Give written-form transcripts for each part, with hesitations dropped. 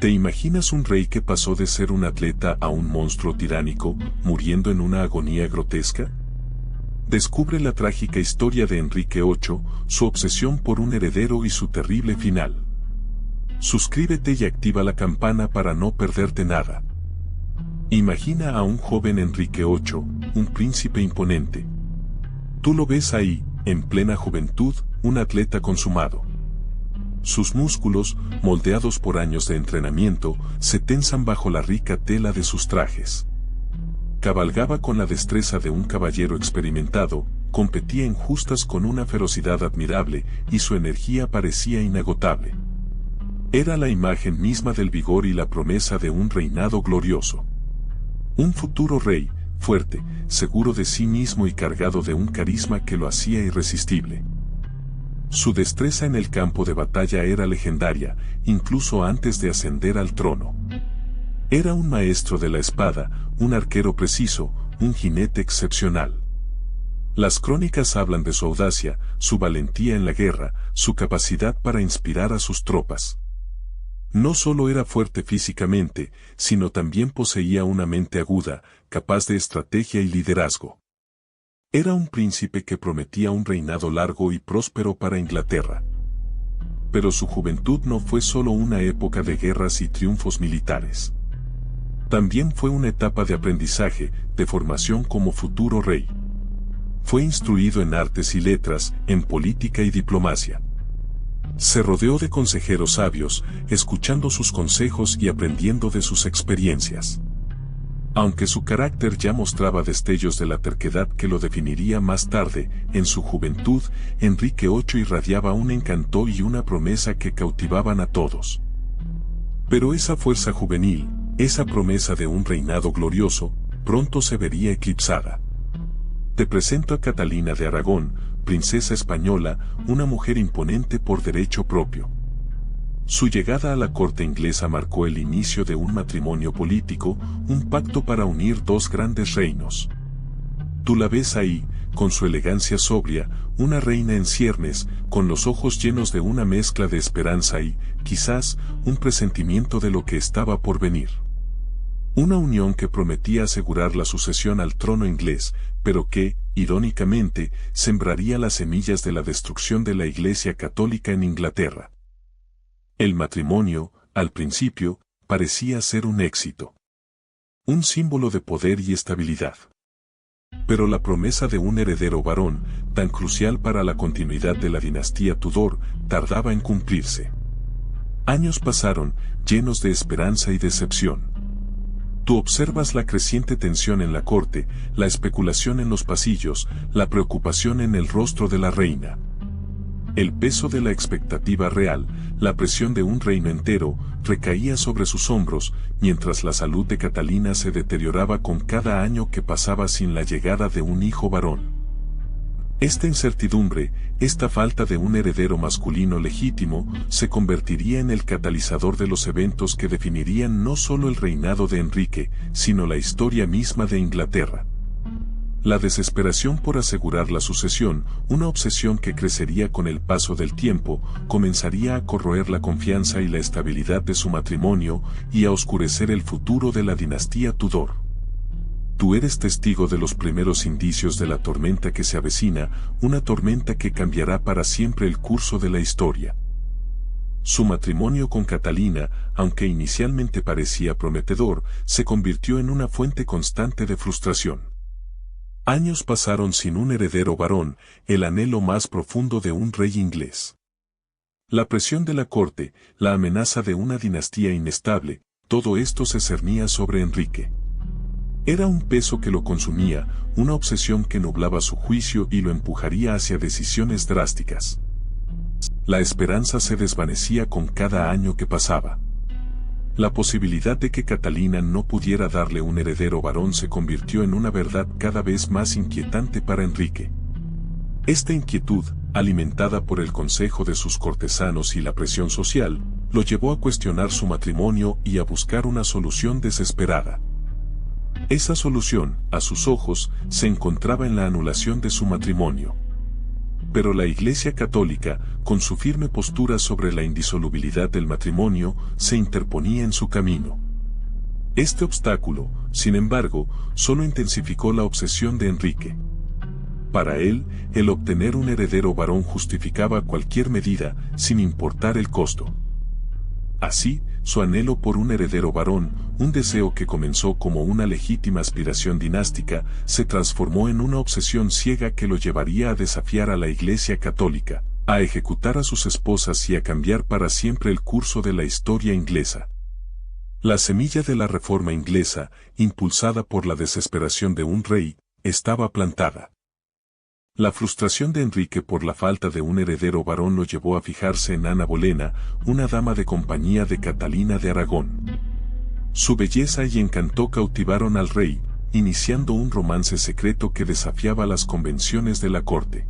¿Te imaginas un rey que pasó de ser un atleta a un monstruo tiránico, muriendo en una agonía grotesca? Descubre la trágica historia de Enrique VIII, su obsesión por un heredero y su terrible final. Suscríbete y activa la campana para no perderte nada. Imagina a un joven Enrique VIII, un príncipe imponente. Tú lo ves ahí, en plena juventud, un atleta consumado. Sus músculos, moldeados por años de entrenamiento, se tensan bajo la rica tela de sus trajes. Cabalgaba con la destreza de un caballero experimentado, competía en justas con una ferocidad admirable y su energía parecía inagotable. Era la imagen misma del vigor y la promesa de un reinado glorioso. Un futuro rey, fuerte, seguro de sí mismo y cargado de un carisma que lo hacía irresistible. Su destreza en el campo de batalla era legendaria, incluso antes de ascender al trono. Era un maestro de la espada, un arquero preciso, un jinete excepcional. Las crónicas hablan de su audacia, su valentía en la guerra, su capacidad para inspirar a sus tropas. No solo era fuerte físicamente, sino también poseía una mente aguda, capaz de estrategia y liderazgo. Era un príncipe que prometía un reinado largo y próspero para Inglaterra. Pero su juventud no fue solo una época de guerras y triunfos militares. También fue una etapa de aprendizaje, de formación como futuro rey. Fue instruido en artes y letras, en política y diplomacia. Se rodeó de consejeros sabios, escuchando sus consejos y aprendiendo de sus experiencias. Aunque su carácter ya mostraba destellos de la terquedad que lo definiría más tarde, en su juventud, Enrique VIII irradiaba un encanto y una promesa que cautivaban a todos. Pero esa fuerza juvenil, esa promesa de un reinado glorioso, pronto se vería eclipsada. Te presento a Catalina de Aragón, princesa española, una mujer imponente por derecho propio. Su llegada a la corte inglesa marcó el inicio de un matrimonio político, un pacto para unir dos grandes reinos. Tú la ves ahí, con su elegancia sobria, una reina en ciernes, con los ojos llenos de una mezcla de esperanza y, quizás, un presentimiento de lo que estaba por venir. Una unión que prometía asegurar la sucesión al trono inglés, pero que, irónicamente, sembraría las semillas de la destrucción de la Iglesia Católica en Inglaterra. El matrimonio, al principio, parecía ser un éxito. Un símbolo de poder y estabilidad. Pero la promesa de un heredero varón, tan crucial para la continuidad de la dinastía Tudor, tardaba en cumplirse. Años pasaron, llenos de esperanza y decepción. Tú observas la creciente tensión en la corte, la especulación en los pasillos, la preocupación en el rostro de la reina. El peso de la expectativa real, la presión de un reino entero, recaía sobre sus hombros, mientras la salud de Catalina se deterioraba con cada año que pasaba sin la llegada de un hijo varón. Esta incertidumbre, esta falta de un heredero masculino legítimo, se convertiría en el catalizador de los eventos que definirían no solo el reinado de Enrique, sino la historia misma de Inglaterra. La desesperación por asegurar la sucesión, una obsesión que crecería con el paso del tiempo, comenzaría a corroer la confianza y la estabilidad de su matrimonio y a oscurecer el futuro de la dinastía Tudor. Tú eres testigo de los primeros indicios de la tormenta que se avecina, una tormenta que cambiará para siempre el curso de la historia. Su matrimonio con Catalina, aunque inicialmente parecía prometedor, se convirtió en una fuente constante de frustración. Años pasaron sin un heredero varón, el anhelo más profundo de un rey inglés. La presión de la corte, la amenaza de una dinastía inestable, todo esto se cernía sobre Enrique. Era un peso que lo consumía, una obsesión que nublaba su juicio y lo empujaría hacia decisiones drásticas. La esperanza se desvanecía con cada año que pasaba. La posibilidad de que Catalina no pudiera darle un heredero varón se convirtió en una verdad cada vez más inquietante para Enrique. Esta inquietud, alimentada por el consejo de sus cortesanos y la presión social, lo llevó a cuestionar su matrimonio y a buscar una solución desesperada. Esa solución, a sus ojos, se encontraba en la anulación de su matrimonio. Pero la Iglesia Católica, con su firme postura sobre la indisolubilidad del matrimonio, se interponía en su camino. Este obstáculo, sin embargo, solo intensificó la obsesión de Enrique. Para él, el obtener un heredero varón justificaba cualquier medida, sin importar el costo. Así, su anhelo por un heredero varón, un deseo que comenzó como una legítima aspiración dinástica, se transformó en una obsesión ciega que lo llevaría a desafiar a la Iglesia Católica, a ejecutar a sus esposas y a cambiar para siempre el curso de la historia inglesa. La semilla de la Reforma inglesa, impulsada por la desesperación de un rey, estaba plantada. La frustración de Enrique por la falta de un heredero varón lo llevó a fijarse en Ana Bolena, una dama de compañía de Catalina de Aragón. Su belleza y encanto cautivaron al rey, iniciando un romance secreto que desafiaba las convenciones de la corte.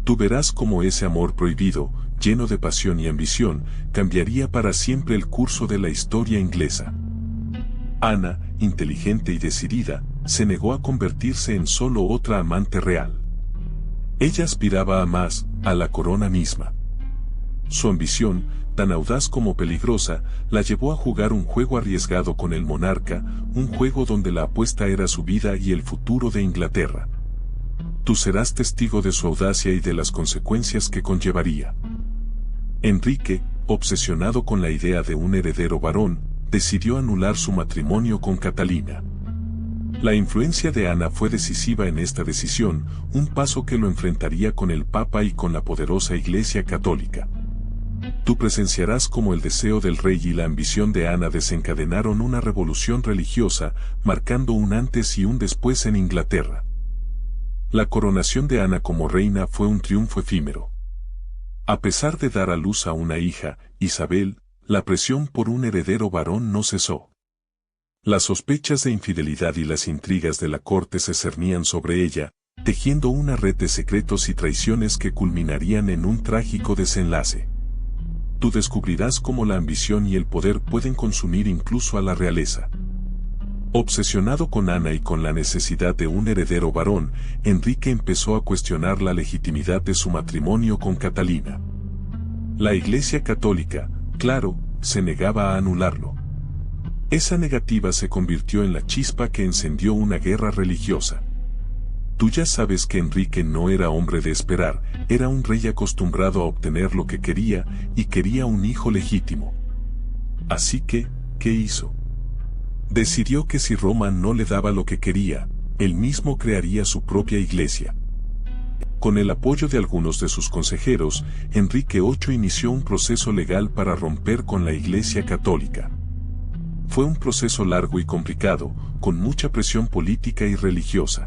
Tú verás cómo ese amor prohibido, lleno de pasión y ambición, cambiaría para siempre el curso de la historia inglesa. Ana, inteligente y decidida, se negó a convertirse en solo otra amante real. Ella aspiraba a más, a la corona misma. Su ambición, tan audaz como peligrosa, la llevó a jugar un juego arriesgado con el monarca, un juego donde la apuesta era su vida y el futuro de Inglaterra. Tú serás testigo de su audacia y de las consecuencias que conllevaría. Enrique, obsesionado con la idea de un heredero varón, decidió anular su matrimonio con Catalina. La influencia de Ana fue decisiva en esta decisión, un paso que lo enfrentaría con el Papa y con la poderosa Iglesia Católica. Tú presenciarás cómo el deseo del rey y la ambición de Ana desencadenaron una revolución religiosa, marcando un antes y un después en Inglaterra. La coronación de Ana como reina fue un triunfo efímero. A pesar de dar a luz a una hija, Isabel, la presión por un heredero varón no cesó. Las sospechas de infidelidad y las intrigas de la corte se cernían sobre ella, tejiendo una red de secretos y traiciones que culminarían en un trágico desenlace. Tú descubrirás cómo la ambición y el poder pueden consumir incluso a la realeza. Obsesionado con Ana y con la necesidad de un heredero varón, Enrique empezó a cuestionar la legitimidad de su matrimonio con Catalina. La Iglesia Católica, claro, se negaba a anularlo. Esa negativa se convirtió en la chispa que encendió una guerra religiosa. Tú ya sabes que Enrique no era hombre de esperar, era un rey acostumbrado a obtener lo que quería, y quería un hijo legítimo. Así que, ¿qué hizo? Decidió que si Roma no le daba lo que quería, él mismo crearía su propia iglesia. Con el apoyo de algunos de sus consejeros, Enrique VIII inició un proceso legal para romper con la Iglesia Católica. Fue un proceso largo y complicado, con mucha presión política y religiosa.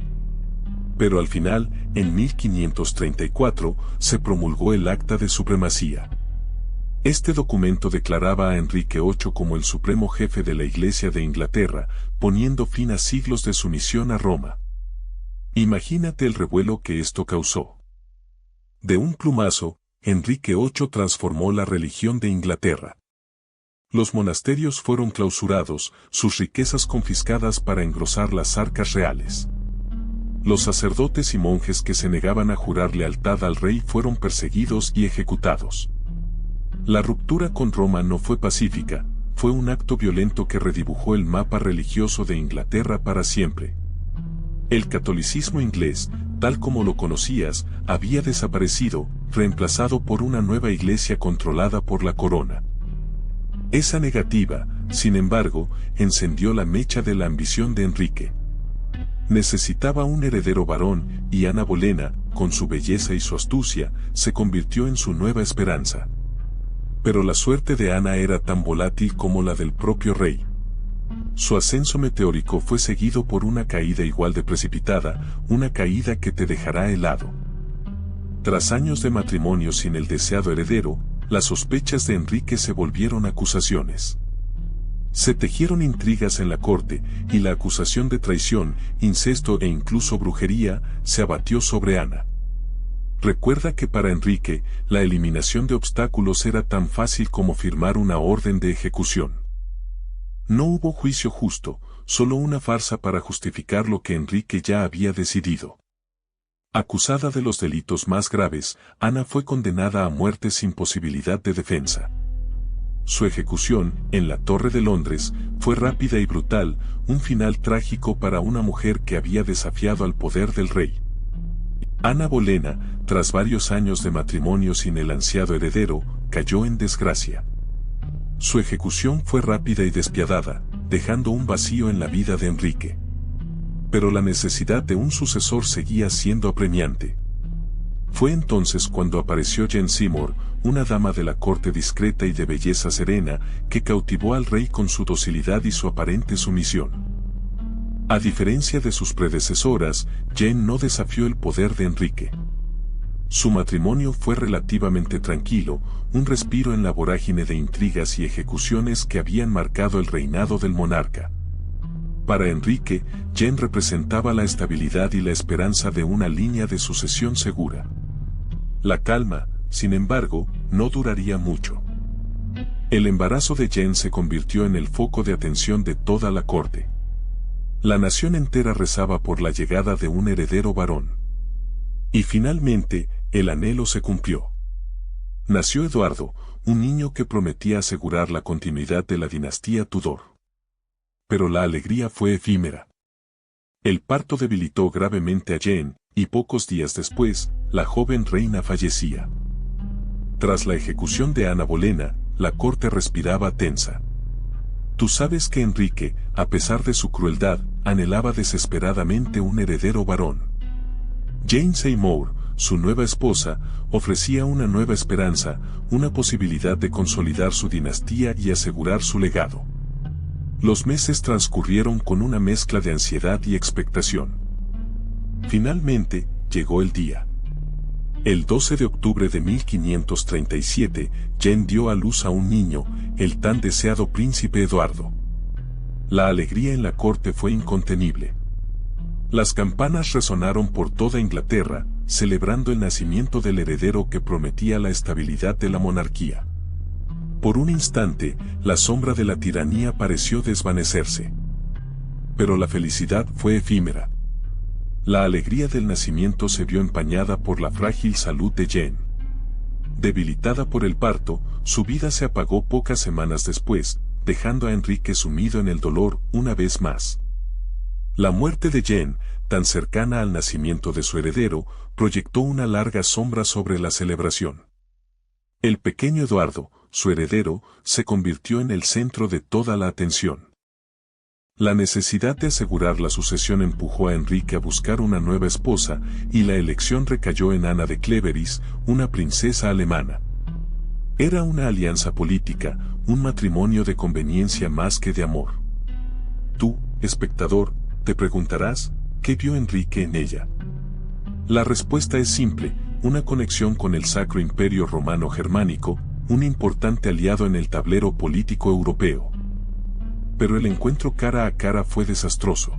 Pero al final, en 1534, se promulgó el Acta de Supremacía. Este documento declaraba a Enrique VIII como el supremo jefe de la Iglesia de Inglaterra, poniendo fin a siglos de sumisión a Roma. Imagínate el revuelo que esto causó. De un plumazo, Enrique VIII transformó la religión de Inglaterra. Los monasterios fueron clausurados, sus riquezas confiscadas para engrosar las arcas reales. Los sacerdotes y monjes que se negaban a jurar lealtad al rey fueron perseguidos y ejecutados. La ruptura con Roma no fue pacífica, fue un acto violento que redibujó el mapa religioso de Inglaterra para siempre. El catolicismo inglés, tal como lo conocías, había desaparecido, reemplazado por una nueva iglesia controlada por la corona. Esa negativa, sin embargo, encendió la mecha de la ambición de Enrique. Necesitaba un heredero varón, y Ana Bolena, con su belleza y su astucia, se convirtió en su nueva esperanza. Pero la suerte de Ana era tan volátil como la del propio rey. Su ascenso meteórico fue seguido por una caída igual de precipitada, una caída que te dejará helado. Tras años de matrimonio sin el deseado heredero, las sospechas de Enrique se volvieron acusaciones. Se tejieron intrigas en la corte, y la acusación de traición, incesto e incluso brujería, se abatió sobre Ana. Recuerda que para Enrique, la eliminación de obstáculos era tan fácil como firmar una orden de ejecución. No hubo juicio justo, solo una farsa para justificar lo que Enrique ya había decidido. Acusada de los delitos más graves, Ana fue condenada a muerte sin posibilidad de defensa. Su ejecución, en la Torre de Londres, fue rápida y brutal, un final trágico para una mujer que había desafiado al poder del rey. Ana Bolena, tras varios años de matrimonio sin el ansiado heredero, cayó en desgracia. Su ejecución fue rápida y despiadada, dejando un vacío en la vida de Enrique. Pero la necesidad de un sucesor seguía siendo apremiante. Fue entonces cuando apareció Jane Seymour, una dama de la corte discreta y de belleza serena, que cautivó al rey con su docilidad y su aparente sumisión. A diferencia de sus predecesoras, Jane no desafió el poder de Enrique. Su matrimonio fue relativamente tranquilo, un respiro en la vorágine de intrigas y ejecuciones que habían marcado el reinado del monarca. Para Enrique, Jane representaba la estabilidad y la esperanza de una línea de sucesión segura. La calma, sin embargo, no duraría mucho. El embarazo de Jane se convirtió en el foco de atención de toda la corte. La nación entera rezaba por la llegada de un heredero varón. Y finalmente, el anhelo se cumplió. Nació Eduardo, un niño que prometía asegurar la continuidad de la dinastía Tudor. Pero la alegría fue efímera. El parto debilitó gravemente a Jane, y pocos días después, la joven reina fallecía. Tras la ejecución de Ana Bolena, la corte respiraba tensa. Tú sabes que Enrique, a pesar de su crueldad, anhelaba desesperadamente un heredero varón. Jane Seymour, su nueva esposa, ofrecía una nueva esperanza, una posibilidad de consolidar su dinastía y asegurar su legado. Los meses transcurrieron con una mezcla de ansiedad y expectación. Finalmente, llegó el día. El 12 de octubre de 1537, Jane dio a luz a un niño, el tan deseado príncipe Eduardo. La alegría en la corte fue incontenible. Las campanas resonaron por toda Inglaterra, celebrando el nacimiento del heredero que prometía la estabilidad de la monarquía. Por un instante, la sombra de la tiranía pareció desvanecerse. Pero la felicidad fue efímera. La alegría del nacimiento se vio empañada por la frágil salud de Jane. Debilitada por el parto, su vida se apagó pocas semanas después, dejando a Enrique sumido en el dolor una vez más. La muerte de Jane, tan cercana al nacimiento de su heredero, proyectó una larga sombra sobre la celebración. El pequeño Eduardo, su heredero, se convirtió en el centro de toda la atención. La necesidad de asegurar la sucesión empujó a Enrique a buscar una nueva esposa, y la elección recayó en Ana de Cleveris, una princesa alemana. Era una alianza política, un matrimonio de conveniencia más que de amor. Tú, espectador, te preguntarás, ¿qué vio Enrique en ella? La respuesta es simple: una conexión con el Sacro Imperio Romano Germánico, un importante aliado en el tablero político europeo. Pero el encuentro cara a cara fue desastroso.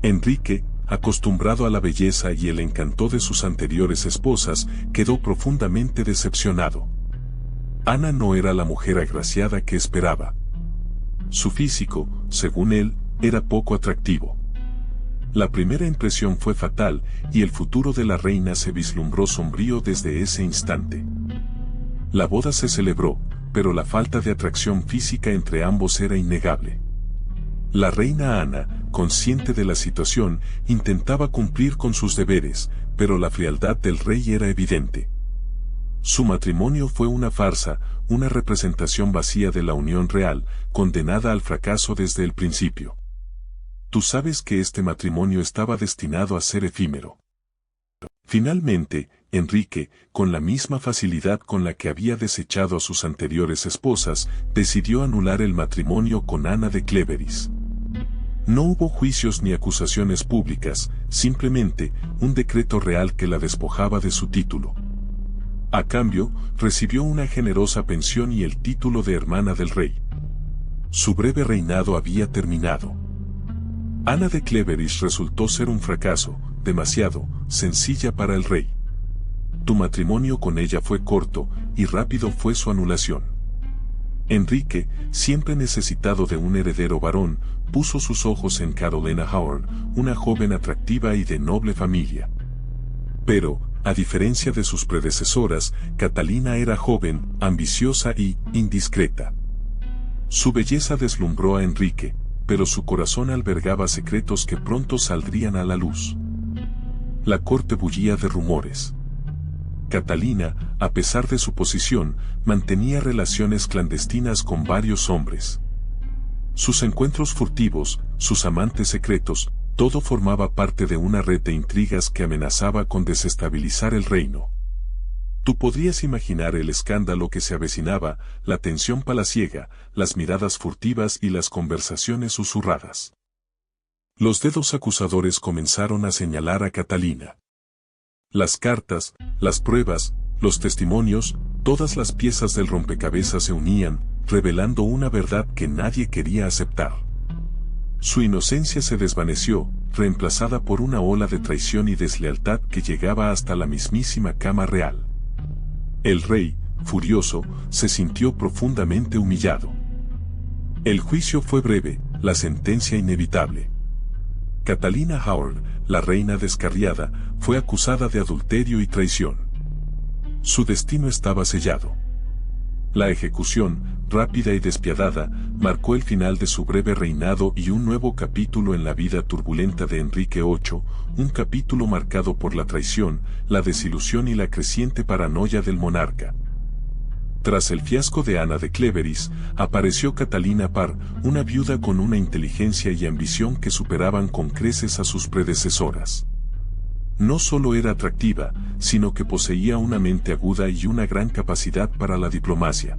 Enrique, acostumbrado a la belleza y el encanto de sus anteriores esposas, quedó profundamente decepcionado. Ana no era la mujer agraciada que esperaba. Su físico, según él, era poco atractivo. La primera impresión fue fatal, y el futuro de la reina se vislumbró sombrío desde ese instante. La boda se celebró, pero la falta de atracción física entre ambos era innegable. La reina Ana, consciente de la situación, intentaba cumplir con sus deberes, pero la frialdad del rey era evidente. Su matrimonio fue una farsa, una representación vacía de la unión real, condenada al fracaso desde el principio. Tú sabes que este matrimonio estaba destinado a ser efímero. Finalmente, Enrique, con la misma facilidad con la que había desechado a sus anteriores esposas, decidió anular el matrimonio con Ana de Cleveris. No hubo juicios ni acusaciones públicas, simplemente un decreto real que la despojaba de su título. A cambio, recibió una generosa pensión y el título de hermana del rey. Su breve reinado había terminado. Ana de Cleveris resultó ser un fracaso, demasiado sencilla para el rey. Tu matrimonio con ella fue corto, y rápido fue su anulación. Enrique, siempre necesitado de un heredero varón, puso sus ojos en Carolina Howard, una joven atractiva y de noble familia. Pero, a diferencia de sus predecesoras, Catalina era joven, ambiciosa y indiscreta. Su belleza deslumbró a Enrique, pero su corazón albergaba secretos que pronto saldrían a la luz. La corte bullía de rumores. Catalina, a pesar de su posición, mantenía relaciones clandestinas con varios hombres. Sus encuentros furtivos, sus amantes secretos, todo formaba parte de una red de intrigas que amenazaba con desestabilizar el reino. Tú podrías imaginar el escándalo que se avecinaba, la tensión palaciega, las miradas furtivas y las conversaciones susurradas. Los dedos acusadores comenzaron a señalar a Catalina. Las cartas, las pruebas, los testimonios, todas las piezas del rompecabezas se unían, revelando una verdad que nadie quería aceptar. Su inocencia se desvaneció, reemplazada por una ola de traición y deslealtad que llegaba hasta la mismísima cama real. El rey, furioso, se sintió profundamente humillado. El juicio fue breve, la sentencia inevitable. Catalina Howard, la reina descarriada, fue acusada de adulterio y traición. Su destino estaba sellado. La ejecución, rápida y despiadada, marcó el final de su breve reinado y un nuevo capítulo en la vida turbulenta de Enrique VIII, un capítulo marcado por la traición, la desilusión y la creciente paranoia del monarca. Tras el fiasco de Ana de Cleveris, apareció Catalina Parr, una viuda con una inteligencia y ambición que superaban con creces a sus predecesoras. No solo era atractiva, sino que poseía una mente aguda y una gran capacidad para la diplomacia.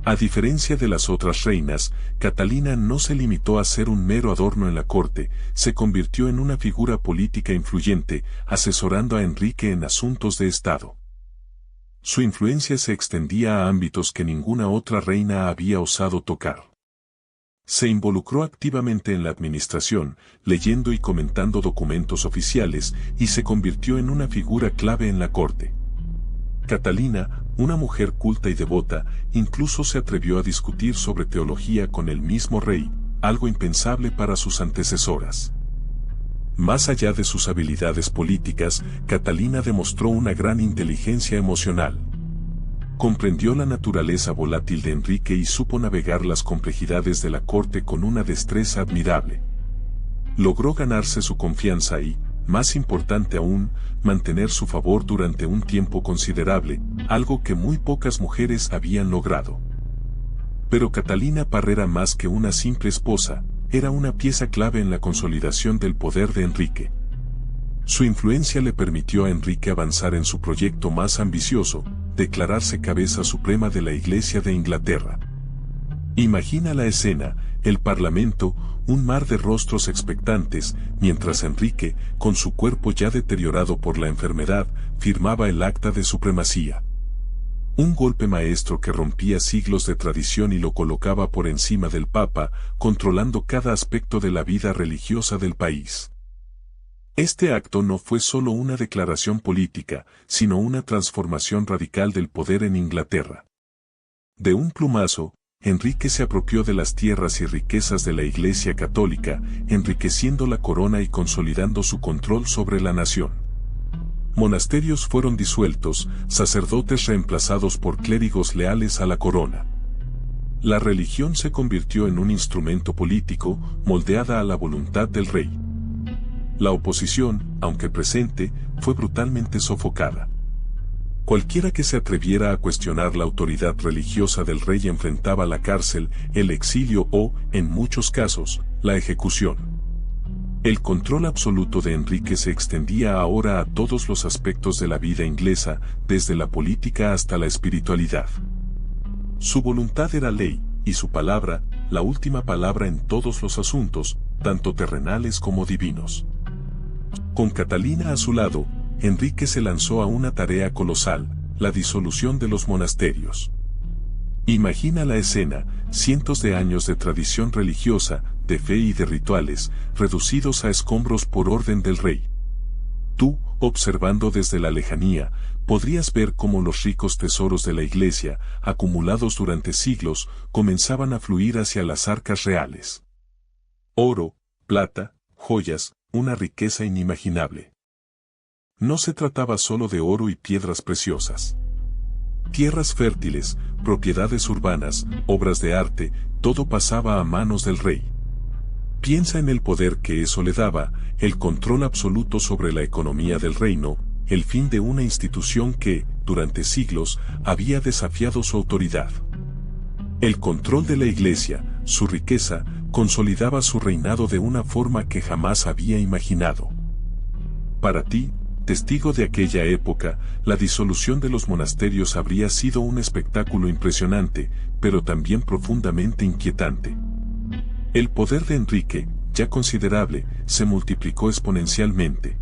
A diferencia de las otras reinas, Catalina no se limitó a ser un mero adorno en la corte, se convirtió en una figura política influyente, asesorando a Enrique en asuntos de Estado. Su influencia se extendía a ámbitos que ninguna otra reina había osado tocar. Se involucró activamente en la administración, leyendo y comentando documentos oficiales, y se convirtió en una figura clave en la corte. Catalina, una mujer culta y devota, incluso se atrevió a discutir sobre teología con el mismo rey, algo impensable para sus antecesoras. Más allá de sus habilidades políticas, Catalina demostró una gran inteligencia emocional. Comprendió la naturaleza volátil de Enrique y supo navegar las complejidades de la corte con una destreza admirable. Logró ganarse su confianza y, más importante aún, mantener su favor durante un tiempo considerable, algo que muy pocas mujeres habían logrado. Pero Catalina Parr era más que una simple esposa, era una pieza clave en la consolidación del poder de Enrique. Su influencia le permitió a Enrique avanzar en su proyecto más ambicioso, declararse cabeza suprema de la Iglesia de Inglaterra. Imagina la escena, el Parlamento, un mar de rostros expectantes, mientras Enrique, con su cuerpo ya deteriorado por la enfermedad, firmaba el acta de supremacía. Un golpe maestro que rompía siglos de tradición y lo colocaba por encima del Papa, controlando cada aspecto de la vida religiosa del país. Este acto no fue solo una declaración política, sino una transformación radical del poder en Inglaterra. De un plumazo, Enrique se apropió de las tierras y riquezas de la Iglesia Católica, enriqueciendo la corona y consolidando su control sobre la nación. Monasterios fueron disueltos, sacerdotes reemplazados por clérigos leales a la corona. La religión se convirtió en un instrumento político, moldeada a la voluntad del rey. La oposición, aunque presente, fue brutalmente sofocada. Cualquiera que se atreviera a cuestionar la autoridad religiosa del rey enfrentaba la cárcel, el exilio o, en muchos casos, la ejecución. El control absoluto de Enrique se extendía ahora a todos los aspectos de la vida inglesa, desde la política hasta la espiritualidad. Su voluntad era ley, y su palabra, la última palabra en todos los asuntos, tanto terrenales como divinos. Con Catalina a su lado, Enrique se lanzó a una tarea colosal, la disolución de los monasterios. Imagina la escena, cientos de años de tradición religiosa, de fe y de rituales, reducidos a escombros por orden del rey. Tú, observando desde la lejanía, podrías ver cómo los ricos tesoros de la iglesia, acumulados durante siglos, comenzaban a fluir hacia las arcas reales. Oro, plata, joyas, una riqueza inimaginable. No se trataba solo de oro y piedras preciosas. Tierras fértiles, propiedades urbanas, obras de arte, todo pasaba a manos del rey. Piensa en el poder que eso le daba, el control absoluto sobre la economía del reino, el fin de una institución que, durante siglos, había desafiado su autoridad. El control de la iglesia, su riqueza, consolidaba su reinado de una forma que jamás había imaginado. Para ti, testigo de aquella época, la disolución de los monasterios habría sido un espectáculo impresionante, pero también profundamente inquietante. El poder de Enrique, ya considerable, se multiplicó exponencialmente.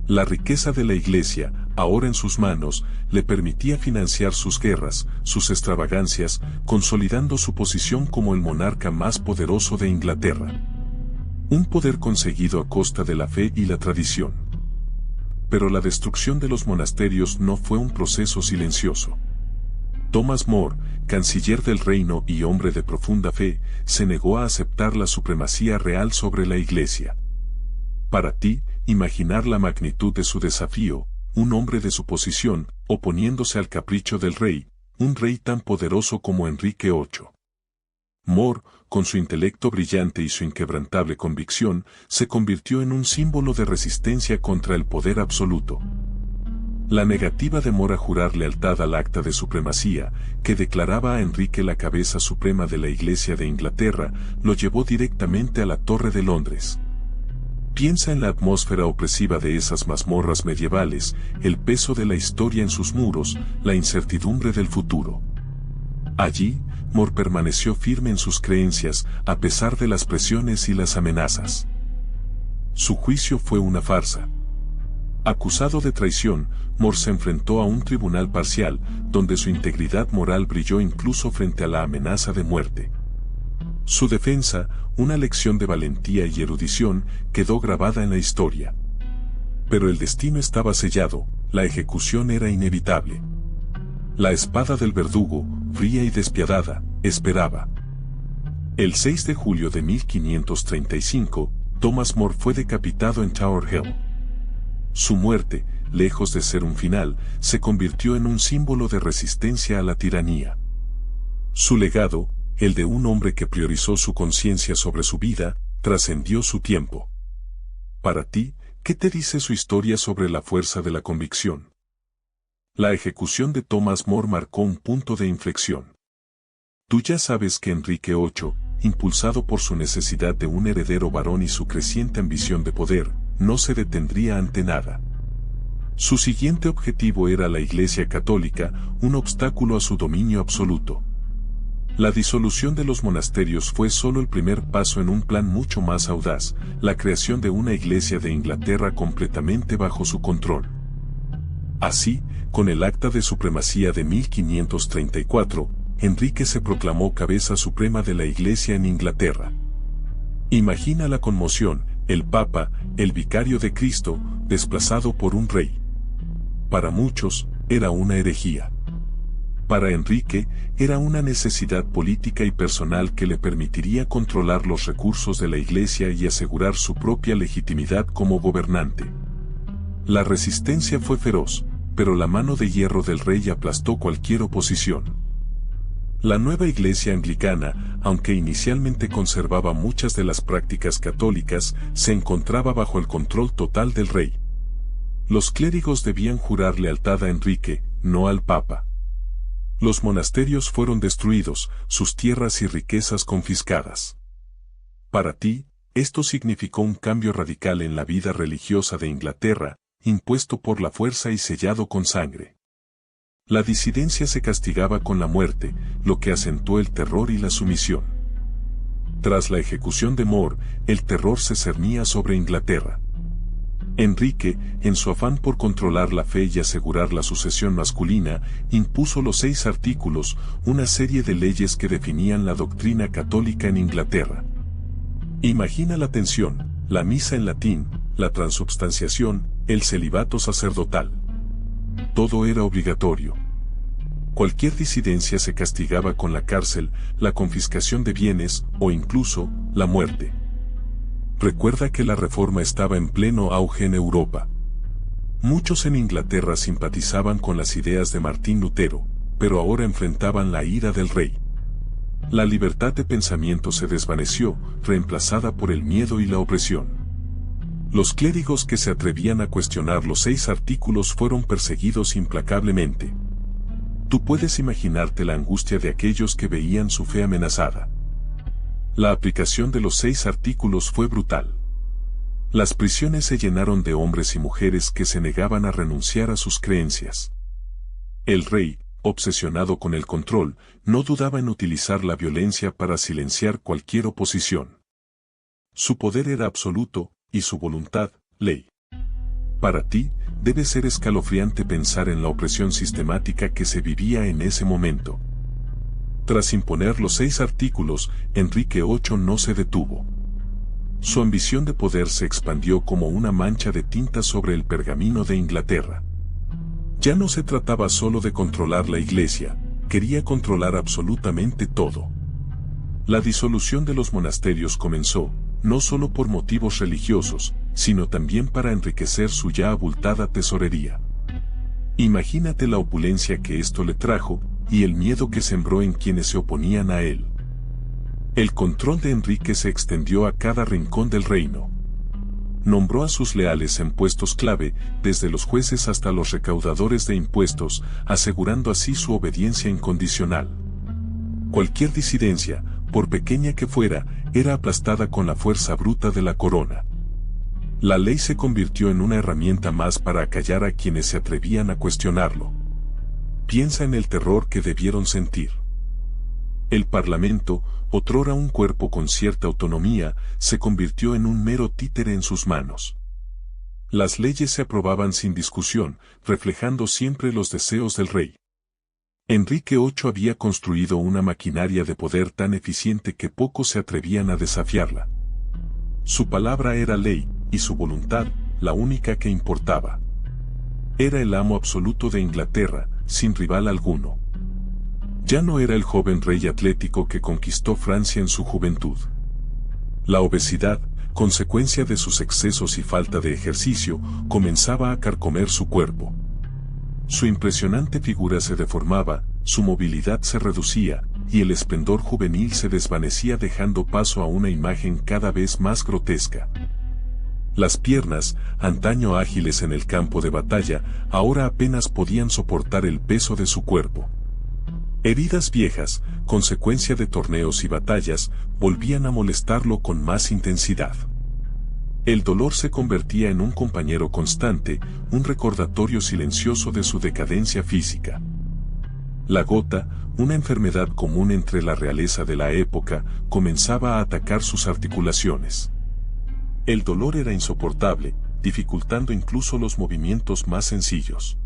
La riqueza de la iglesia, ahora en sus manos, le permitía financiar sus guerras, sus extravagancias, consolidando su posición como el monarca más poderoso de Inglaterra. Un poder conseguido a costa de la fe y la tradición. Pero la destrucción de los monasterios no fue un proceso silencioso. Thomas More, canciller del reino y hombre de profunda fe, se negó a aceptar la supremacía real sobre la iglesia. Para ti, imaginar la magnitud de su desafío, un hombre de su posición, oponiéndose al capricho del rey, un rey tan poderoso como Enrique VIII. More, con su intelecto brillante y su inquebrantable convicción, se convirtió en un símbolo de resistencia contra el poder absoluto. La negativa de More a jurar lealtad al acta de supremacía, que declaraba a Enrique la cabeza suprema de la Iglesia de Inglaterra, lo llevó directamente a la Torre de Londres. Piensa en la atmósfera opresiva de esas mazmorras medievales, el peso de la historia en sus muros, la incertidumbre del futuro. Allí, More permaneció firme en sus creencias, a pesar de las presiones y las amenazas. Su juicio fue una farsa. Acusado de traición, More se enfrentó a un tribunal parcial, donde su integridad moral brilló incluso frente a la amenaza de muerte. Su defensa, una lección de valentía y erudición, quedó grabada en la historia. Pero el destino estaba sellado, la ejecución era inevitable. La espada del verdugo, fría y despiadada, esperaba. El 6 de julio de 1535, Thomas More fue decapitado en Tower Hill. Su muerte, lejos de ser un final, se convirtió en un símbolo de resistencia a la tiranía. Su legado, el de un hombre que priorizó su conciencia sobre su vida, trascendió su tiempo. Para ti, ¿qué te dice su historia sobre la fuerza de la convicción? La ejecución de Thomas More marcó un punto de inflexión. Tú ya sabes que Enrique VIII, impulsado por su necesidad de un heredero varón y su creciente ambición de poder, no se detendría ante nada. Su siguiente objetivo era la Iglesia Católica, un obstáculo a su dominio absoluto. La disolución de los monasterios fue solo el primer paso en un plan mucho más audaz, la creación de una Iglesia de Inglaterra completamente bajo su control. Así, con el Acta de Supremacía de 1534, Enrique se proclamó cabeza suprema de la Iglesia en Inglaterra. Imagina la conmoción, el Papa, el vicario de Cristo, desplazado por un rey. Para muchos, era una herejía. Para Enrique, era una necesidad política y personal que le permitiría controlar los recursos de la Iglesia y asegurar su propia legitimidad como gobernante. La resistencia fue feroz, pero la mano de hierro del rey aplastó cualquier oposición. La nueva Iglesia anglicana, aunque inicialmente conservaba muchas de las prácticas católicas, se encontraba bajo el control total del rey. Los clérigos debían jurar lealtad a Enrique, no al Papa. Los monasterios fueron destruidos, sus tierras y riquezas confiscadas. Para ti, esto significó un cambio radical en la vida religiosa de Inglaterra, impuesto por la fuerza y sellado con sangre. La disidencia se castigaba con la muerte, lo que acentuó el terror y la sumisión. Tras la ejecución de More, el terror se cernía sobre Inglaterra. Enrique, en su afán por controlar la fe y asegurar la sucesión masculina, impuso los 6 artículos, una serie de leyes que definían la doctrina católica en Inglaterra. Imagina la tensión, la misa en latín, la transubstanciación, el celibato sacerdotal. Todo era obligatorio. Cualquier disidencia se castigaba con la cárcel, la confiscación de bienes o incluso la muerte. Recuerda que la reforma estaba en pleno auge en Europa. Muchos en Inglaterra simpatizaban con las ideas de Martín Lutero, pero ahora enfrentaban la ira del rey. La libertad de pensamiento se desvaneció, reemplazada por el miedo y la opresión. Los clérigos que se atrevían a cuestionar los 6 artículos fueron perseguidos implacablemente. Tú puedes imaginarte la angustia de aquellos que veían su fe amenazada. La aplicación de los 6 artículos fue brutal. Las prisiones se llenaron de hombres y mujeres que se negaban a renunciar a sus creencias. El rey, obsesionado con el control, no dudaba en utilizar la violencia para silenciar cualquier oposición. Su poder era absoluto, y su voluntad, ley. Para ti, debe ser escalofriante pensar en la opresión sistemática que se vivía en ese momento. Tras imponer los 6 artículos, Enrique VIII no se detuvo. Su ambición de poder se expandió como una mancha de tinta sobre el pergamino de Inglaterra. Ya no se trataba solo de controlar la Iglesia, quería controlar absolutamente todo. La disolución de los monasterios comenzó, no solo por motivos religiosos, sino también para enriquecer su ya abultada tesorería. Imagínate la opulencia que esto le trajo, y el miedo que sembró en quienes se oponían a él. El control de Enrique se extendió a cada rincón del reino. Nombró a sus leales en puestos clave, desde los jueces hasta los recaudadores de impuestos, asegurando así su obediencia incondicional. Cualquier disidencia, por pequeña que fuera, era aplastada con la fuerza bruta de la corona. La ley se convirtió en una herramienta más para acallar a quienes se atrevían a cuestionarlo. Piensa en el terror que debieron sentir. El Parlamento, otrora un cuerpo con cierta autonomía, se convirtió en un mero títere en sus manos. Las leyes se aprobaban sin discusión, reflejando siempre los deseos del rey. Enrique VIII había construido una maquinaria de poder tan eficiente que pocos se atrevían a desafiarla. Su palabra era ley, y su voluntad, la única que importaba. Era el amo absoluto de Inglaterra, sin rival alguno. Ya no era el joven rey atlético que conquistó Francia en su juventud. La obesidad, consecuencia de sus excesos y falta de ejercicio, comenzaba a carcomer su cuerpo. Su impresionante figura se deformaba, su movilidad se reducía, y el esplendor juvenil se desvanecía dejando paso a una imagen cada vez más grotesca. Las piernas, antaño ágiles en el campo de batalla, ahora apenas podían soportar el peso de su cuerpo. Heridas viejas, consecuencia de torneos y batallas, volvían a molestarlo con más intensidad. El dolor se convertía en un compañero constante, un recordatorio silencioso de su decadencia física. La gota, una enfermedad común entre la realeza de la época, comenzaba a atacar sus articulaciones. El dolor era insoportable, dificultando incluso los movimientos más sencillos.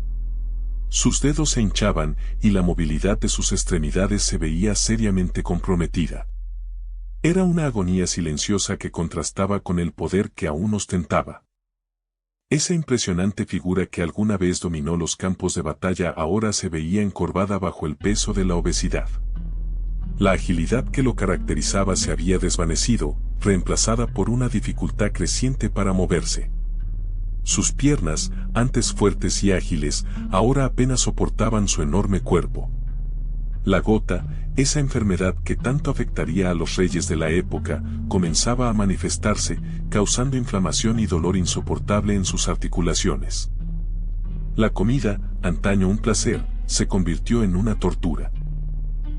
Sus dedos se hinchaban y la movilidad de sus extremidades se veía seriamente comprometida. Era una agonía silenciosa que contrastaba con el poder que aún ostentaba. Esa impresionante figura que alguna vez dominó los campos de batalla ahora se veía encorvada bajo el peso de la obesidad. La agilidad que lo caracterizaba se había desvanecido, reemplazada por una dificultad creciente para moverse. Sus piernas, antes fuertes y ágiles, ahora apenas soportaban su enorme cuerpo. La gota, esa enfermedad que tanto afectaría a los reyes de la época, comenzaba a manifestarse, causando inflamación y dolor insoportable en sus articulaciones. La comida, antaño un placer, se convirtió en una tortura.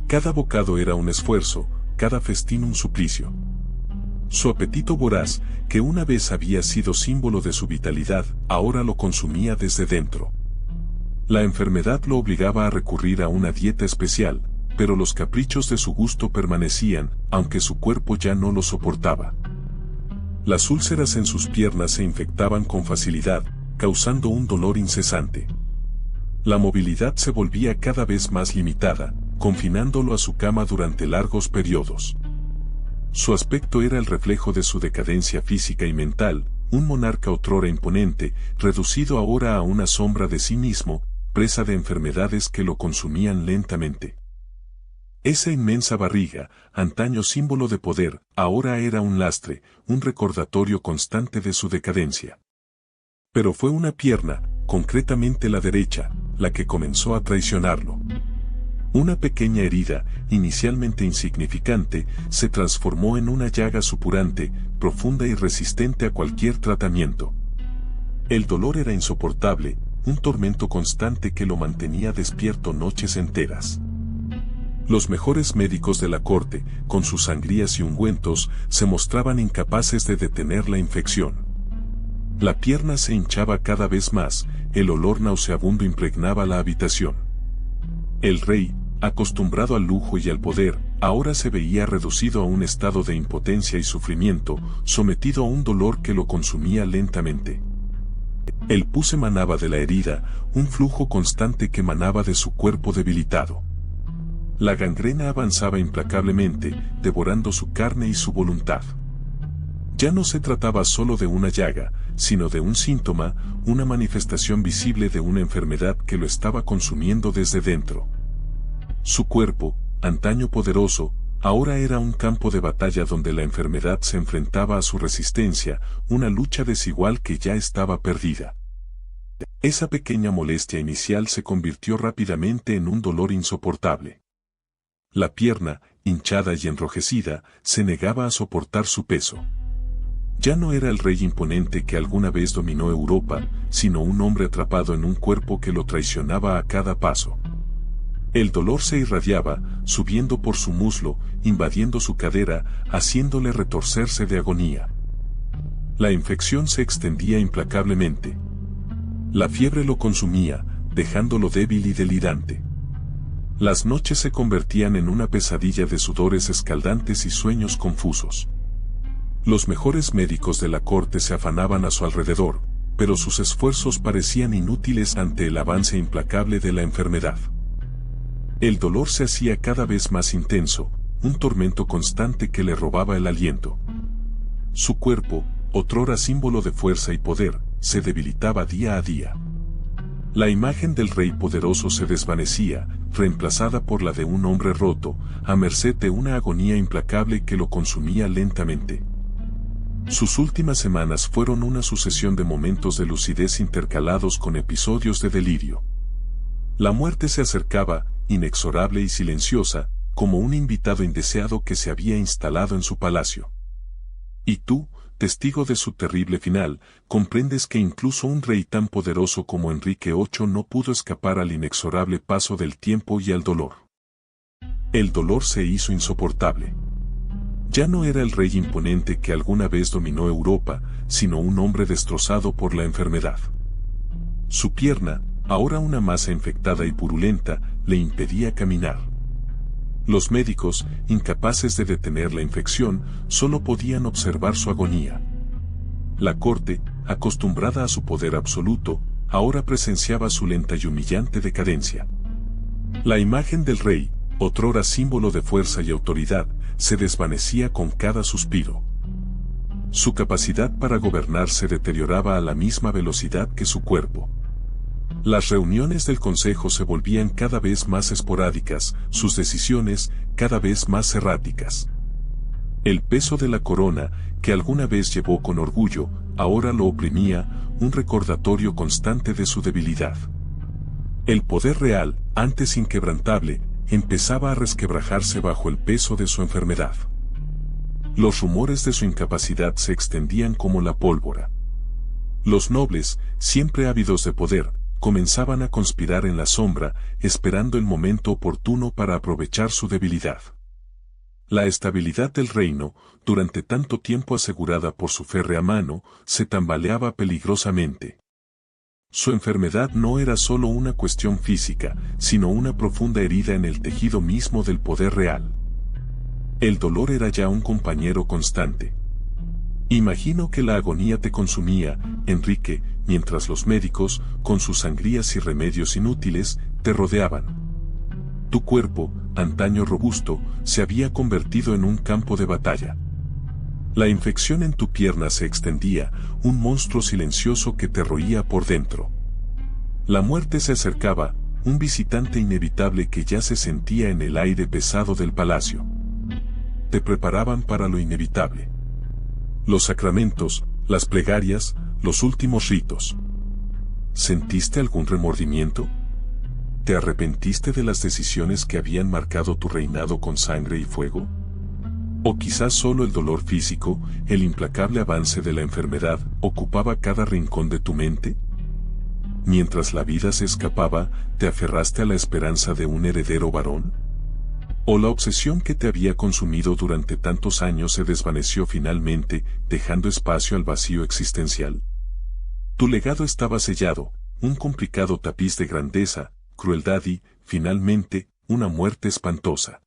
Cada bocado era un esfuerzo, cada festín un suplicio. Su apetito voraz, que una vez había sido símbolo de su vitalidad, ahora lo consumía desde dentro. La enfermedad lo obligaba a recurrir a una dieta especial, pero los caprichos de su gusto permanecían, aunque su cuerpo ya no lo soportaba. Las úlceras en sus piernas se infectaban con facilidad, causando un dolor incesante. La movilidad se volvía cada vez más limitada, confinándolo a su cama durante largos periodos. Su aspecto era el reflejo de su decadencia física y mental, un monarca otrora imponente, reducido ahora a una sombra de sí mismo, presa de enfermedades que lo consumían lentamente. Esa inmensa barriga, antaño símbolo de poder, ahora era un lastre, un recordatorio constante de su decadencia. Pero fue una pierna, concretamente la derecha, la que comenzó a traicionarlo. Una pequeña herida, inicialmente insignificante, se transformó en una llaga supurante, profunda y resistente a cualquier tratamiento. El dolor era insoportable, un tormento constante que lo mantenía despierto noches enteras. Los mejores médicos de la corte, con sus sangrías y ungüentos, se mostraban incapaces de detener la infección. La pierna se hinchaba cada vez más, el olor nauseabundo impregnaba la habitación. El rey, acostumbrado al lujo y al poder, ahora se veía reducido a un estado de impotencia y sufrimiento, sometido a un dolor que lo consumía lentamente. El pus emanaba de la herida, un flujo constante que emanaba de su cuerpo debilitado. La gangrena avanzaba implacablemente, devorando su carne y su voluntad. Ya no se trataba solo de una llaga, sino de un síntoma, una manifestación visible de una enfermedad que lo estaba consumiendo desde dentro. Su cuerpo, antaño poderoso, ahora era un campo de batalla donde la enfermedad se enfrentaba a su resistencia, una lucha desigual que ya estaba perdida. Esa pequeña molestia inicial se convirtió rápidamente en un dolor insoportable. La pierna, hinchada y enrojecida, se negaba a soportar su peso. Ya no era el rey imponente que alguna vez dominó Europa, sino un hombre atrapado en un cuerpo que lo traicionaba a cada paso. El dolor se irradiaba, subiendo por su muslo, invadiendo su cadera, haciéndole retorcerse de agonía. La infección se extendía implacablemente. La fiebre lo consumía, dejándolo débil y delirante. Las noches se convertían en una pesadilla de sudores escaldantes y sueños confusos. Los mejores médicos de la corte se afanaban a su alrededor, pero sus esfuerzos parecían inútiles ante el avance implacable de la enfermedad. El dolor se hacía cada vez más intenso, un tormento constante que le robaba el aliento. Su cuerpo, otrora símbolo de fuerza y poder, se debilitaba día a día. La imagen del rey poderoso se desvanecía, reemplazada por la de un hombre roto, a merced de una agonía implacable que lo consumía lentamente. Sus últimas semanas fueron una sucesión de momentos de lucidez intercalados con episodios de delirio. La muerte se acercaba, inexorable y silenciosa, como un invitado indeseado que se había instalado en su palacio. Y tú, testigo de su terrible final, comprendes que incluso un rey tan poderoso como Enrique VIII no pudo escapar al inexorable paso del tiempo y al dolor. El dolor se hizo insoportable. Ya no era el rey imponente que alguna vez dominó Europa, sino un hombre destrozado por la enfermedad. Su pierna, ahora una masa infectada y purulenta, le impedía caminar. Los médicos, incapaces de detener la infección, solo podían observar su agonía. La corte, acostumbrada a su poder absoluto, ahora presenciaba su lenta y humillante decadencia. La imagen del rey, otrora símbolo de fuerza y autoridad, se desvanecía con cada suspiro. Su capacidad para gobernar se deterioraba a la misma velocidad que su cuerpo. Las reuniones del consejo se volvían cada vez más esporádicas, sus decisiones cada vez más erráticas. El peso de la corona, que alguna vez llevó con orgullo, ahora lo oprimía, un recordatorio constante de su debilidad. El poder real, antes inquebrantable, empezaba a resquebrajarse bajo el peso de su enfermedad. Los rumores de su incapacidad se extendían como la pólvora. Los nobles, siempre ávidos de poder, comenzaban a conspirar en la sombra, esperando el momento oportuno para aprovechar su debilidad. La estabilidad del reino, durante tanto tiempo asegurada por su férrea mano, se tambaleaba peligrosamente. Su enfermedad no era solo una cuestión física, sino una profunda herida en el tejido mismo del poder real. El dolor era ya un compañero constante. Imagino que la agonía te consumía, Enrique, mientras los médicos, con sus sangrías y remedios inútiles, te rodeaban. Tu cuerpo, antaño robusto, se había convertido en un campo de batalla. La infección en tu pierna se extendía, un monstruo silencioso que te roía por dentro. La muerte se acercaba, un visitante inevitable que ya se sentía en el aire pesado del palacio. Te preparaban para lo inevitable. Los sacramentos, las plegarias, los últimos ritos. ¿Sentiste algún remordimiento? ¿Te arrepentiste de las decisiones que habían marcado tu reinado con sangre y fuego? ¿O quizás solo el dolor físico, el implacable avance de la enfermedad, ocupaba cada rincón de tu mente? Mientras la vida se escapaba, ¿te aferraste a la esperanza de un heredero varón? ¿O la obsesión que te había consumido durante tantos años se desvaneció finalmente, dejando espacio al vacío existencial? Tu legado estaba sellado, un complicado tapiz de grandeza, crueldad y, finalmente, una muerte espantosa.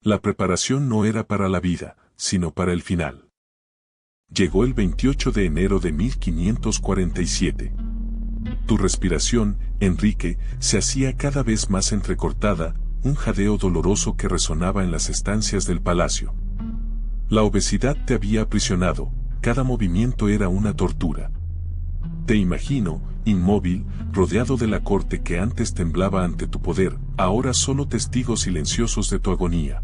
La preparación no era para la vida, sino para el final. Llegó el 28 de enero de 1547. Tu respiración, Enrique, se hacía cada vez más entrecortada, un jadeo doloroso que resonaba en las estancias del palacio. La obesidad te había aprisionado, cada movimiento era una tortura. Te imagino, inmóvil, rodeado de la corte que antes temblaba ante tu poder, ahora solo testigos silenciosos de tu agonía.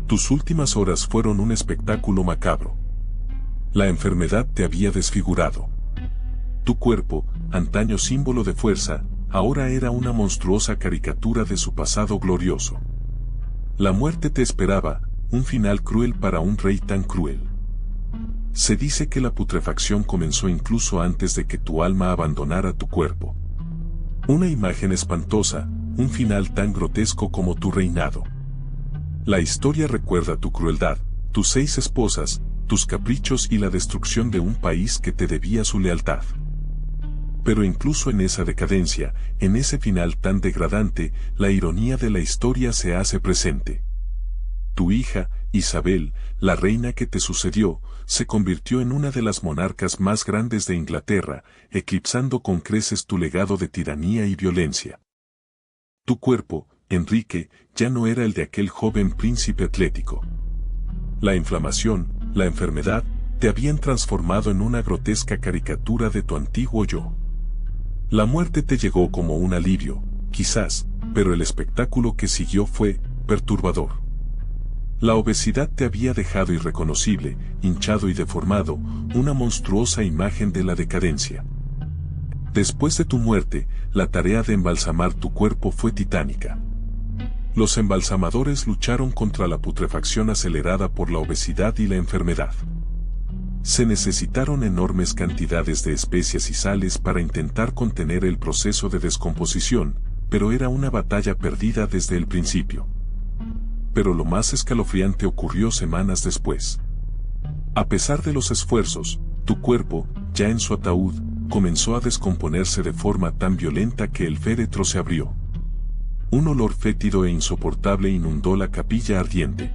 Tus últimas horas fueron un espectáculo macabro. La enfermedad te había desfigurado. Tu cuerpo, antaño símbolo de fuerza, ahora era una monstruosa caricatura de su pasado glorioso. La muerte te esperaba, un final cruel para un rey tan cruel. Se dice que la putrefacción comenzó incluso antes de que tu alma abandonara tu cuerpo. Una imagen espantosa, un final tan grotesco como tu reinado. La historia recuerda tu crueldad, tus 6 esposas, tus caprichos y la destrucción de un país que te debía su lealtad. Pero incluso en esa decadencia, en ese final tan degradante, la ironía de la historia se hace presente. Tu hija, Isabel, la reina que te sucedió, se convirtió en una de las monarcas más grandes de Inglaterra, eclipsando con creces tu legado de tiranía y violencia. Tu cuerpo, Enrique, ya no era el de aquel joven príncipe atlético. La inflamación, la enfermedad, te habían transformado en una grotesca caricatura de tu antiguo yo. La muerte te llegó como un alivio, quizás, pero el espectáculo que siguió fue perturbador. La obesidad te había dejado irreconocible, hinchado y deformado, una monstruosa imagen de la decadencia. Después de tu muerte, la tarea de embalsamar tu cuerpo fue titánica. Los embalsamadores lucharon contra la putrefacción acelerada por la obesidad y la enfermedad. Se necesitaron enormes cantidades de especias y sales para intentar contener el proceso de descomposición, pero era una batalla perdida desde el principio. Pero lo más escalofriante ocurrió semanas después. A pesar de los esfuerzos, tu cuerpo, ya en su ataúd, comenzó a descomponerse de forma tan violenta que el féretro se abrió. Un olor fétido e insoportable inundó la capilla ardiente.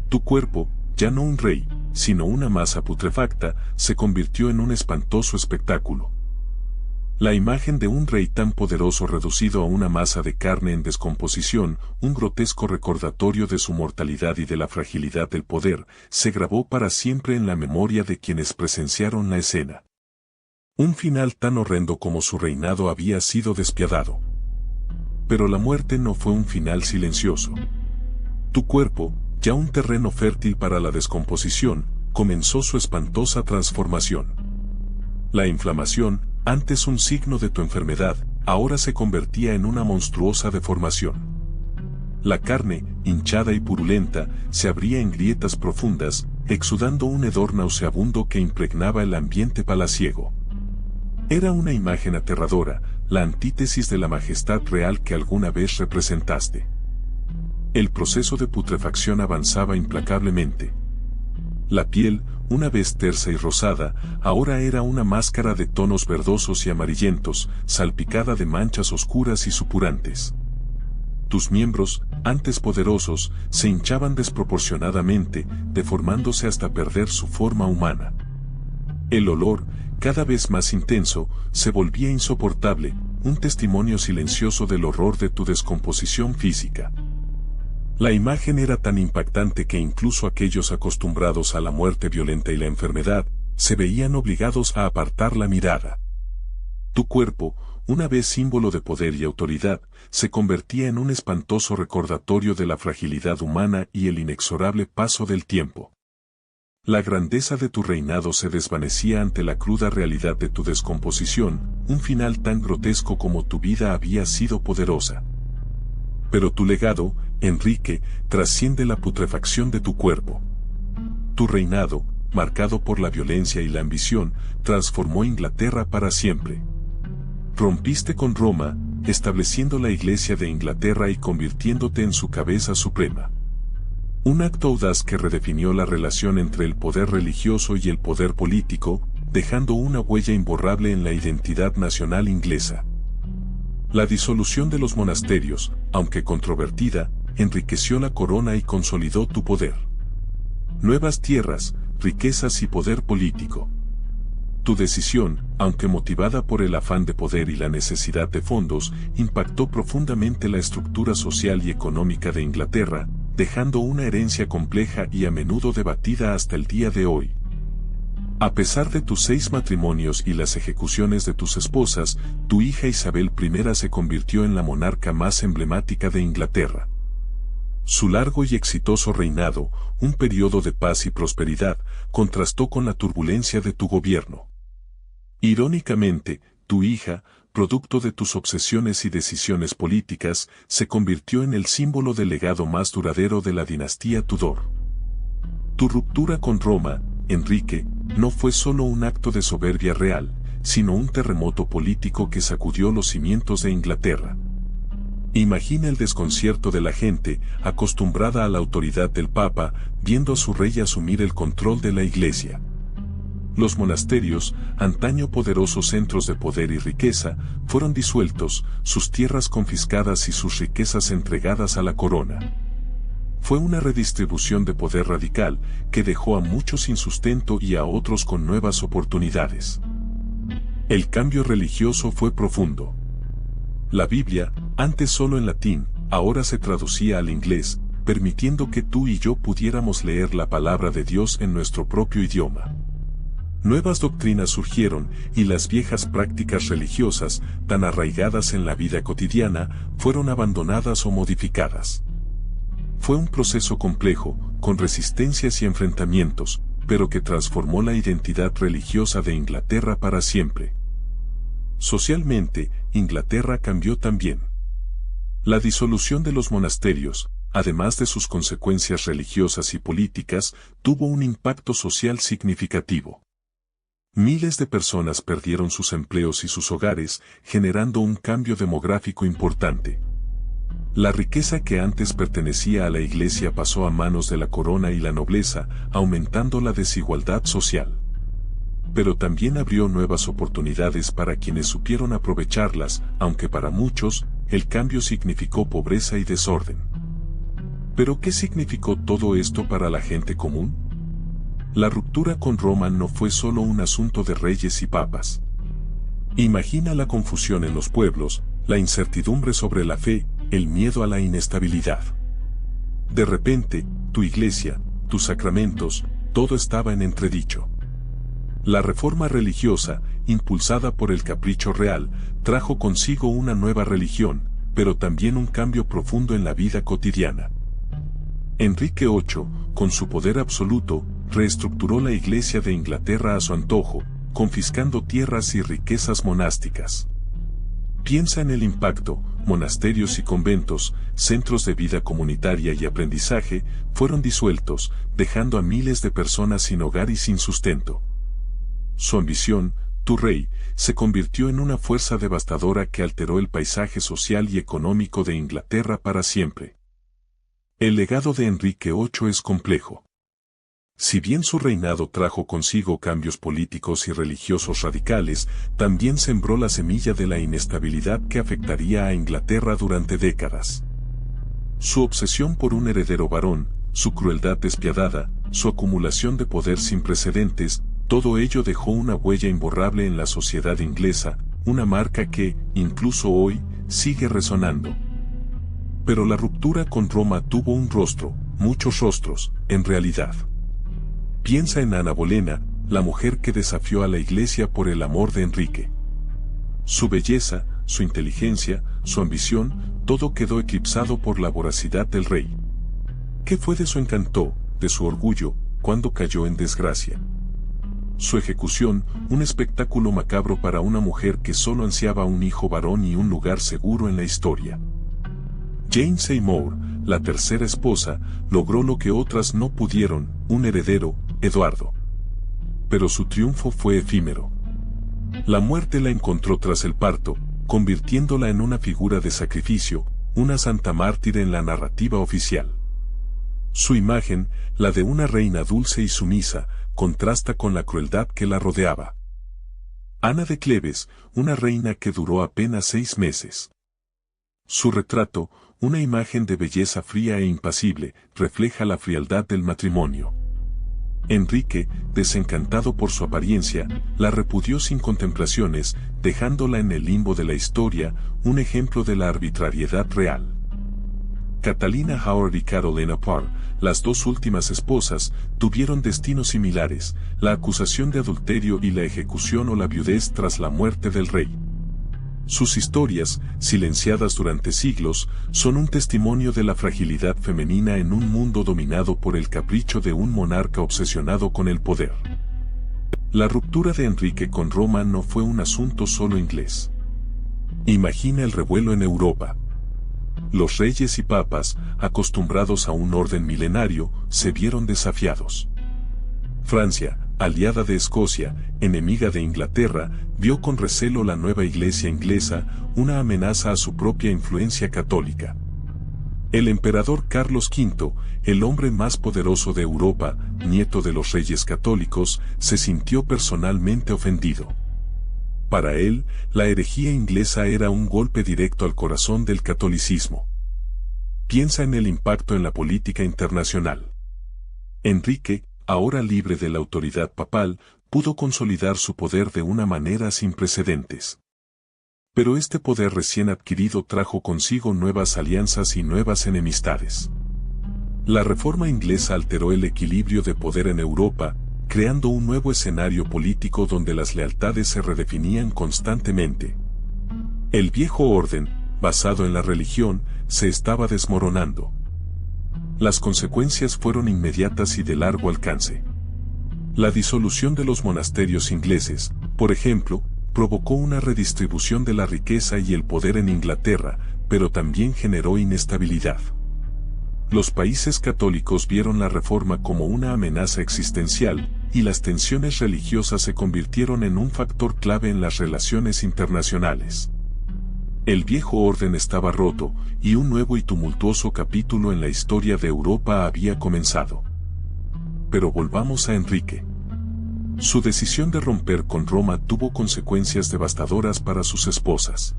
Tu cuerpo, ya no un rey, sino una masa putrefacta, se convirtió en un espantoso espectáculo. La imagen de un rey tan poderoso reducido a una masa de carne en descomposición, un grotesco recordatorio de su mortalidad y de la fragilidad del poder, se grabó para siempre en la memoria de quienes presenciaron la escena. Un final tan horrendo como su reinado había sido despiadado. Pero la muerte no fue un final silencioso. Tu cuerpo, ya un terreno fértil para la descomposición, comenzó su espantosa transformación. La inflamación, antes un signo de tu enfermedad, ahora se convertía en una monstruosa deformación. La carne, hinchada y purulenta, se abría en grietas profundas, exudando un hedor nauseabundo que impregnaba el ambiente palaciego. Era una imagen aterradora, la antítesis de la majestad real que alguna vez representaste. El proceso de putrefacción avanzaba implacablemente. La piel, una vez tersa y rosada, ahora era una máscara de tonos verdosos y amarillentos, salpicada de manchas oscuras y supurantes. Tus miembros, antes poderosos, se hinchaban desproporcionadamente, deformándose hasta perder su forma humana. El olor, cada vez más intenso, se volvía insoportable, un testimonio silencioso del horror de tu descomposición física. La imagen era tan impactante que incluso aquellos acostumbrados a la muerte violenta y la enfermedad, se veían obligados a apartar la mirada. Tu cuerpo, una vez símbolo de poder y autoridad, se convertía en un espantoso recordatorio de la fragilidad humana y el inexorable paso del tiempo. La grandeza de tu reinado se desvanecía ante la cruda realidad de tu descomposición, un final tan grotesco como tu vida había sido poderosa. Pero tu legado, Enrique, trasciende la putrefacción de tu cuerpo. Tu reinado, marcado por la violencia y la ambición, transformó Inglaterra para siempre. Rompiste con Roma, estableciendo la Iglesia de Inglaterra y convirtiéndote en su cabeza suprema. Un acto audaz que redefinió la relación entre el poder religioso y el poder político, dejando una huella imborrable en la identidad nacional inglesa. La disolución de los monasterios, aunque controvertida, enriqueció la corona y consolidó tu poder. Nuevas tierras, riquezas y poder político. Tu decisión, aunque motivada por el afán de poder y la necesidad de fondos, impactó profundamente la estructura social y económica de Inglaterra, dejando una herencia compleja y a menudo debatida hasta el día de hoy. A pesar de tus 6 matrimonios y las ejecuciones de tus esposas, tu hija Isabel I se convirtió en la monarca más emblemática de Inglaterra. Su largo y exitoso reinado, un periodo de paz y prosperidad, contrastó con la turbulencia de tu gobierno. Irónicamente, tu hija, producto de tus obsesiones y decisiones políticas, se convirtió en el símbolo del legado más duradero de la dinastía Tudor. Tu ruptura con Roma, Enrique, no fue solo un acto de soberbia real, sino un terremoto político que sacudió los cimientos de Inglaterra. Imagina el desconcierto de la gente, acostumbrada a la autoridad del Papa, viendo a su rey asumir el control de la Iglesia. Los monasterios, antaño poderosos centros de poder y riqueza, fueron disueltos, sus tierras confiscadas y sus riquezas entregadas a la corona. Fue una redistribución de poder radical, que dejó a muchos sin sustento y a otros con nuevas oportunidades. El cambio religioso fue profundo. La Biblia, antes solo en latín, ahora se traducía al inglés, permitiendo que tú y yo pudiéramos leer la palabra de Dios en nuestro propio idioma. Nuevas doctrinas surgieron y las viejas prácticas religiosas, tan arraigadas en la vida cotidiana, fueron abandonadas o modificadas. Fue un proceso complejo, con resistencias y enfrentamientos, pero que transformó la identidad religiosa de Inglaterra para siempre. Socialmente, Inglaterra cambió también. La disolución de los monasterios, además de sus consecuencias religiosas y políticas, tuvo un impacto social significativo. Miles de personas perdieron sus empleos y sus hogares, generando un cambio demográfico importante. La riqueza que antes pertenecía a la Iglesia pasó a manos de la corona y la nobleza, aumentando la desigualdad social. Pero también abrió nuevas oportunidades para quienes supieron aprovecharlas, aunque para muchos, el cambio significó pobreza y desorden. ¿Pero qué significó todo esto para la gente común? La ruptura con Roma no fue solo un asunto de reyes y papas. Imagina la confusión en los pueblos, la incertidumbre sobre la fe, el miedo a la inestabilidad. De repente, tu iglesia, tus sacramentos, todo estaba en entredicho. La reforma religiosa, impulsada por el capricho real, trajo consigo una nueva religión, pero también un cambio profundo en la vida cotidiana. Enrique VIII, con su poder absoluto, reestructuró la Iglesia de Inglaterra a su antojo, confiscando tierras y riquezas monásticas. Piensa en el impacto: monasterios y conventos, centros de vida comunitaria y aprendizaje, fueron disueltos, dejando a miles de personas sin hogar y sin sustento. Su ambición, tu rey, se convirtió en una fuerza devastadora que alteró el paisaje social y económico de Inglaterra para siempre. El legado de Enrique VIII es complejo. Si bien su reinado trajo consigo cambios políticos y religiosos radicales, también sembró la semilla de la inestabilidad que afectaría a Inglaterra durante décadas. Su obsesión por un heredero varón, su crueldad despiadada, su acumulación de poder sin precedentes, todo ello dejó una huella imborrable en la sociedad inglesa, una marca que, incluso hoy, sigue resonando. Pero la ruptura con Roma tuvo un rostro, muchos rostros, en realidad. Piensa en Ana Bolena, la mujer que desafió a la Iglesia por el amor de Enrique. Su belleza, su inteligencia, su ambición, todo quedó eclipsado por la voracidad del rey. ¿Qué fue de su encanto, de su orgullo, cuando cayó en desgracia. Su ejecución, un espectáculo macabro para una mujer que solo ansiaba un hijo varón y un lugar seguro en la historia. Jane Seymour, la tercera esposa, logró lo que otras no pudieron, un heredero, Eduardo. Pero su triunfo fue efímero. La muerte la encontró tras el parto, convirtiéndola en una figura de sacrificio, una santa mártir en la narrativa oficial. Su imagen, la de una reina dulce y sumisa, contrasta con la crueldad que la rodeaba. Ana de Cleves, una reina que duró apenas 6 meses. Su retrato, una imagen de belleza fría e impasible, refleja la frialdad del matrimonio. Enrique, desencantado por su apariencia, la repudió sin contemplaciones, dejándola en el limbo de la historia, un ejemplo de la arbitrariedad real. Catalina Howard y Carolina Parr, las dos últimas esposas, tuvieron destinos similares, la acusación de adulterio y la ejecución o la viudez tras la muerte del rey. Sus historias, silenciadas durante siglos, son un testimonio de la fragilidad femenina en un mundo dominado por el capricho de un monarca obsesionado con el poder. La ruptura de Enrique con Roma no fue un asunto solo inglés. Imagina el revuelo en Europa. Los reyes y papas, acostumbrados a un orden milenario, se vieron desafiados. Francia, aliada de Escocia, enemiga de Inglaterra, vio con recelo la nueva iglesia inglesa, una amenaza a su propia influencia católica. El emperador Carlos V, el hombre más poderoso de Europa, nieto de los reyes católicos, se sintió personalmente ofendido. Para él, la herejía inglesa era un golpe directo al corazón del catolicismo. Piensa en el impacto en la política internacional. Enrique, ahora libre de la autoridad papal, pudo consolidar su poder de una manera sin precedentes. Pero este poder recién adquirido trajo consigo nuevas alianzas y nuevas enemistades. La reforma inglesa alteró el equilibrio de poder en Europa, creando un nuevo escenario político donde las lealtades se redefinían constantemente. El viejo orden, basado en la religión, se estaba desmoronando. Las consecuencias fueron inmediatas y de largo alcance. La disolución de los monasterios ingleses, por ejemplo, provocó una redistribución de la riqueza y el poder en Inglaterra, pero también generó inestabilidad. Los países católicos vieron la reforma como una amenaza existencial, y las tensiones religiosas se convirtieron en un factor clave en las relaciones internacionales. El viejo orden estaba roto, y un nuevo y tumultuoso capítulo en la historia de Europa había comenzado. Pero volvamos a Enrique. Su decisión de romper con Roma tuvo consecuencias devastadoras para sus esposas.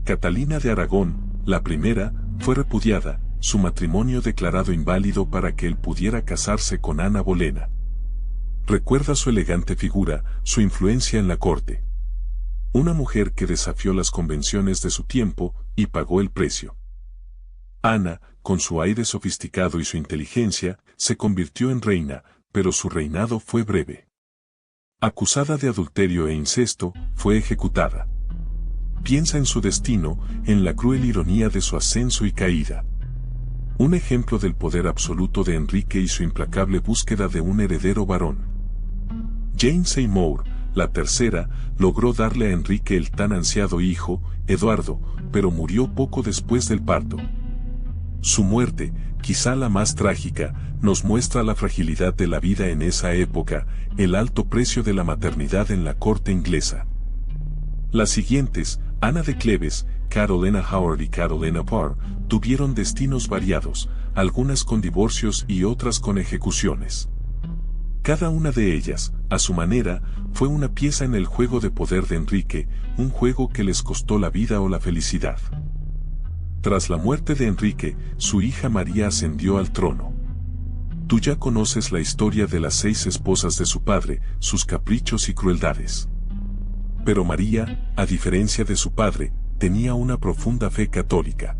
Catalina de Aragón, la primera, fue repudiada, su matrimonio declarado inválido para que él pudiera casarse con Ana Bolena. Recuerda su elegante figura, su influencia en la corte. Una mujer que desafió las convenciones de su tiempo y pagó el precio. Ana, con su aire sofisticado y su inteligencia, se convirtió en reina, pero su reinado fue breve. Acusada de adulterio e incesto, fue ejecutada. Piensa en su destino, en la cruel ironía de su ascenso y caída. Un ejemplo del poder absoluto de Enrique y su implacable búsqueda de un heredero varón. Jane Seymour, la tercera, logró darle a Enrique el tan ansiado hijo, Eduardo, pero murió poco después del parto. Su muerte, quizá la más trágica, nos muestra la fragilidad de la vida en esa época, el alto precio de la maternidad en la corte inglesa. Las siguientes, Ana de Cleves, Carolina Howard y Carolina Parr, tuvieron destinos variados, algunas con divorcios y otras con ejecuciones. Cada una de ellas, a su manera, fue una pieza en el juego de poder de Enrique, un juego que les costó la vida o la felicidad. Tras la muerte de Enrique, su hija María ascendió al trono. Tú ya conoces la historia de las 6 esposas de su padre, sus caprichos y crueldades. Pero María, a diferencia de su padre, tenía una profunda fe católica.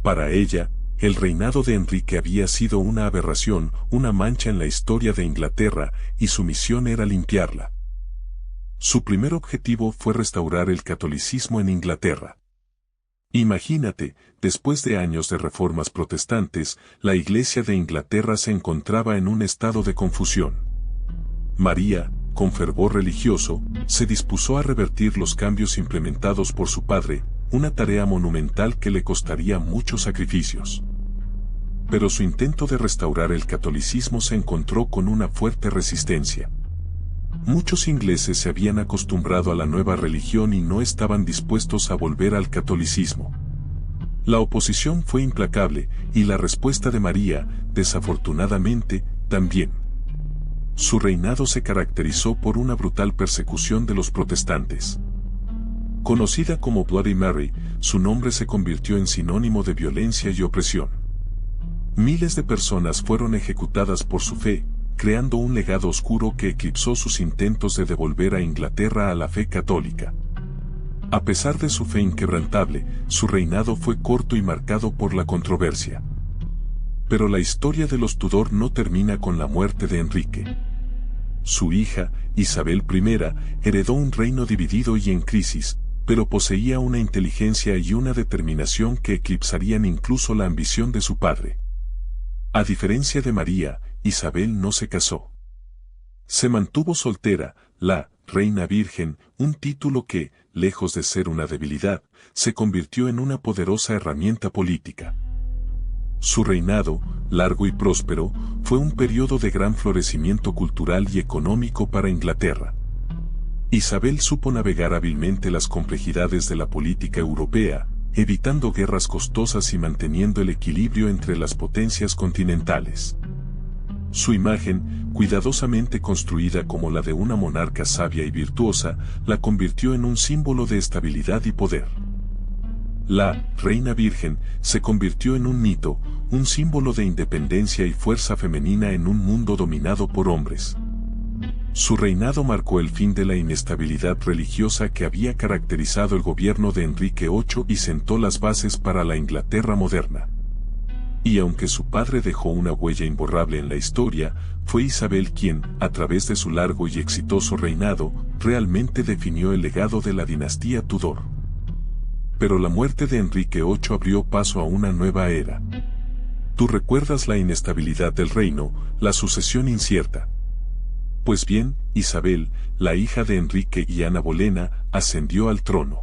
Para ella, el reinado de Enrique había sido una aberración, una mancha en la historia de Inglaterra, y su misión era limpiarla. Su primer objetivo fue restaurar el catolicismo en Inglaterra. Imagínate, después de años de reformas protestantes, la Iglesia de Inglaterra se encontraba en un estado de confusión. María, con fervor religioso, se dispuso a revertir los cambios implementados por su padre, una tarea monumental que le costaría muchos sacrificios. Pero su intento de restaurar el catolicismo se encontró con una fuerte resistencia. Muchos ingleses se habían acostumbrado a la nueva religión y no estaban dispuestos a volver al catolicismo. La oposición fue implacable, y la respuesta de María, desafortunadamente, también. Su reinado se caracterizó por una brutal persecución de los protestantes. Conocida como Bloody Mary, su nombre se convirtió en sinónimo de violencia y opresión. Miles de personas fueron ejecutadas por su fe, creando un legado oscuro que eclipsó sus intentos de devolver a Inglaterra a la fe católica. A pesar de su fe inquebrantable, su reinado fue corto y marcado por la controversia. Pero la historia de los Tudor no termina con la muerte de Enrique. Su hija, Isabel I, heredó un reino dividido y en crisis, pero poseía una inteligencia y una determinación que eclipsarían incluso la ambición de su padre. A diferencia de María, Isabel no se casó. Se mantuvo soltera, la reina virgen, un título que, lejos de ser una debilidad, se convirtió en una poderosa herramienta política. Su reinado, largo y próspero, fue un periodo de gran florecimiento cultural y económico para Inglaterra. Isabel supo navegar hábilmente las complejidades de la política europea, evitando guerras costosas y manteniendo el equilibrio entre las potencias continentales. Su imagen, cuidadosamente construida como la de una monarca sabia y virtuosa, la convirtió en un símbolo de estabilidad y poder. La Reina Virgen se convirtió en un mito, un símbolo de independencia y fuerza femenina en un mundo dominado por hombres. Su reinado marcó el fin de la inestabilidad religiosa que había caracterizado el gobierno de Enrique VIII y sentó las bases para la Inglaterra moderna. Y aunque su padre dejó una huella imborrable en la historia, fue Isabel quien, a través de su largo y exitoso reinado, realmente definió el legado de la dinastía Tudor. Pero la muerte de Enrique VIII abrió paso a una nueva era. Tú recuerdas la inestabilidad del reino, la sucesión incierta. Pues bien, Isabel, la hija de Enrique y Ana Bolena, ascendió al trono.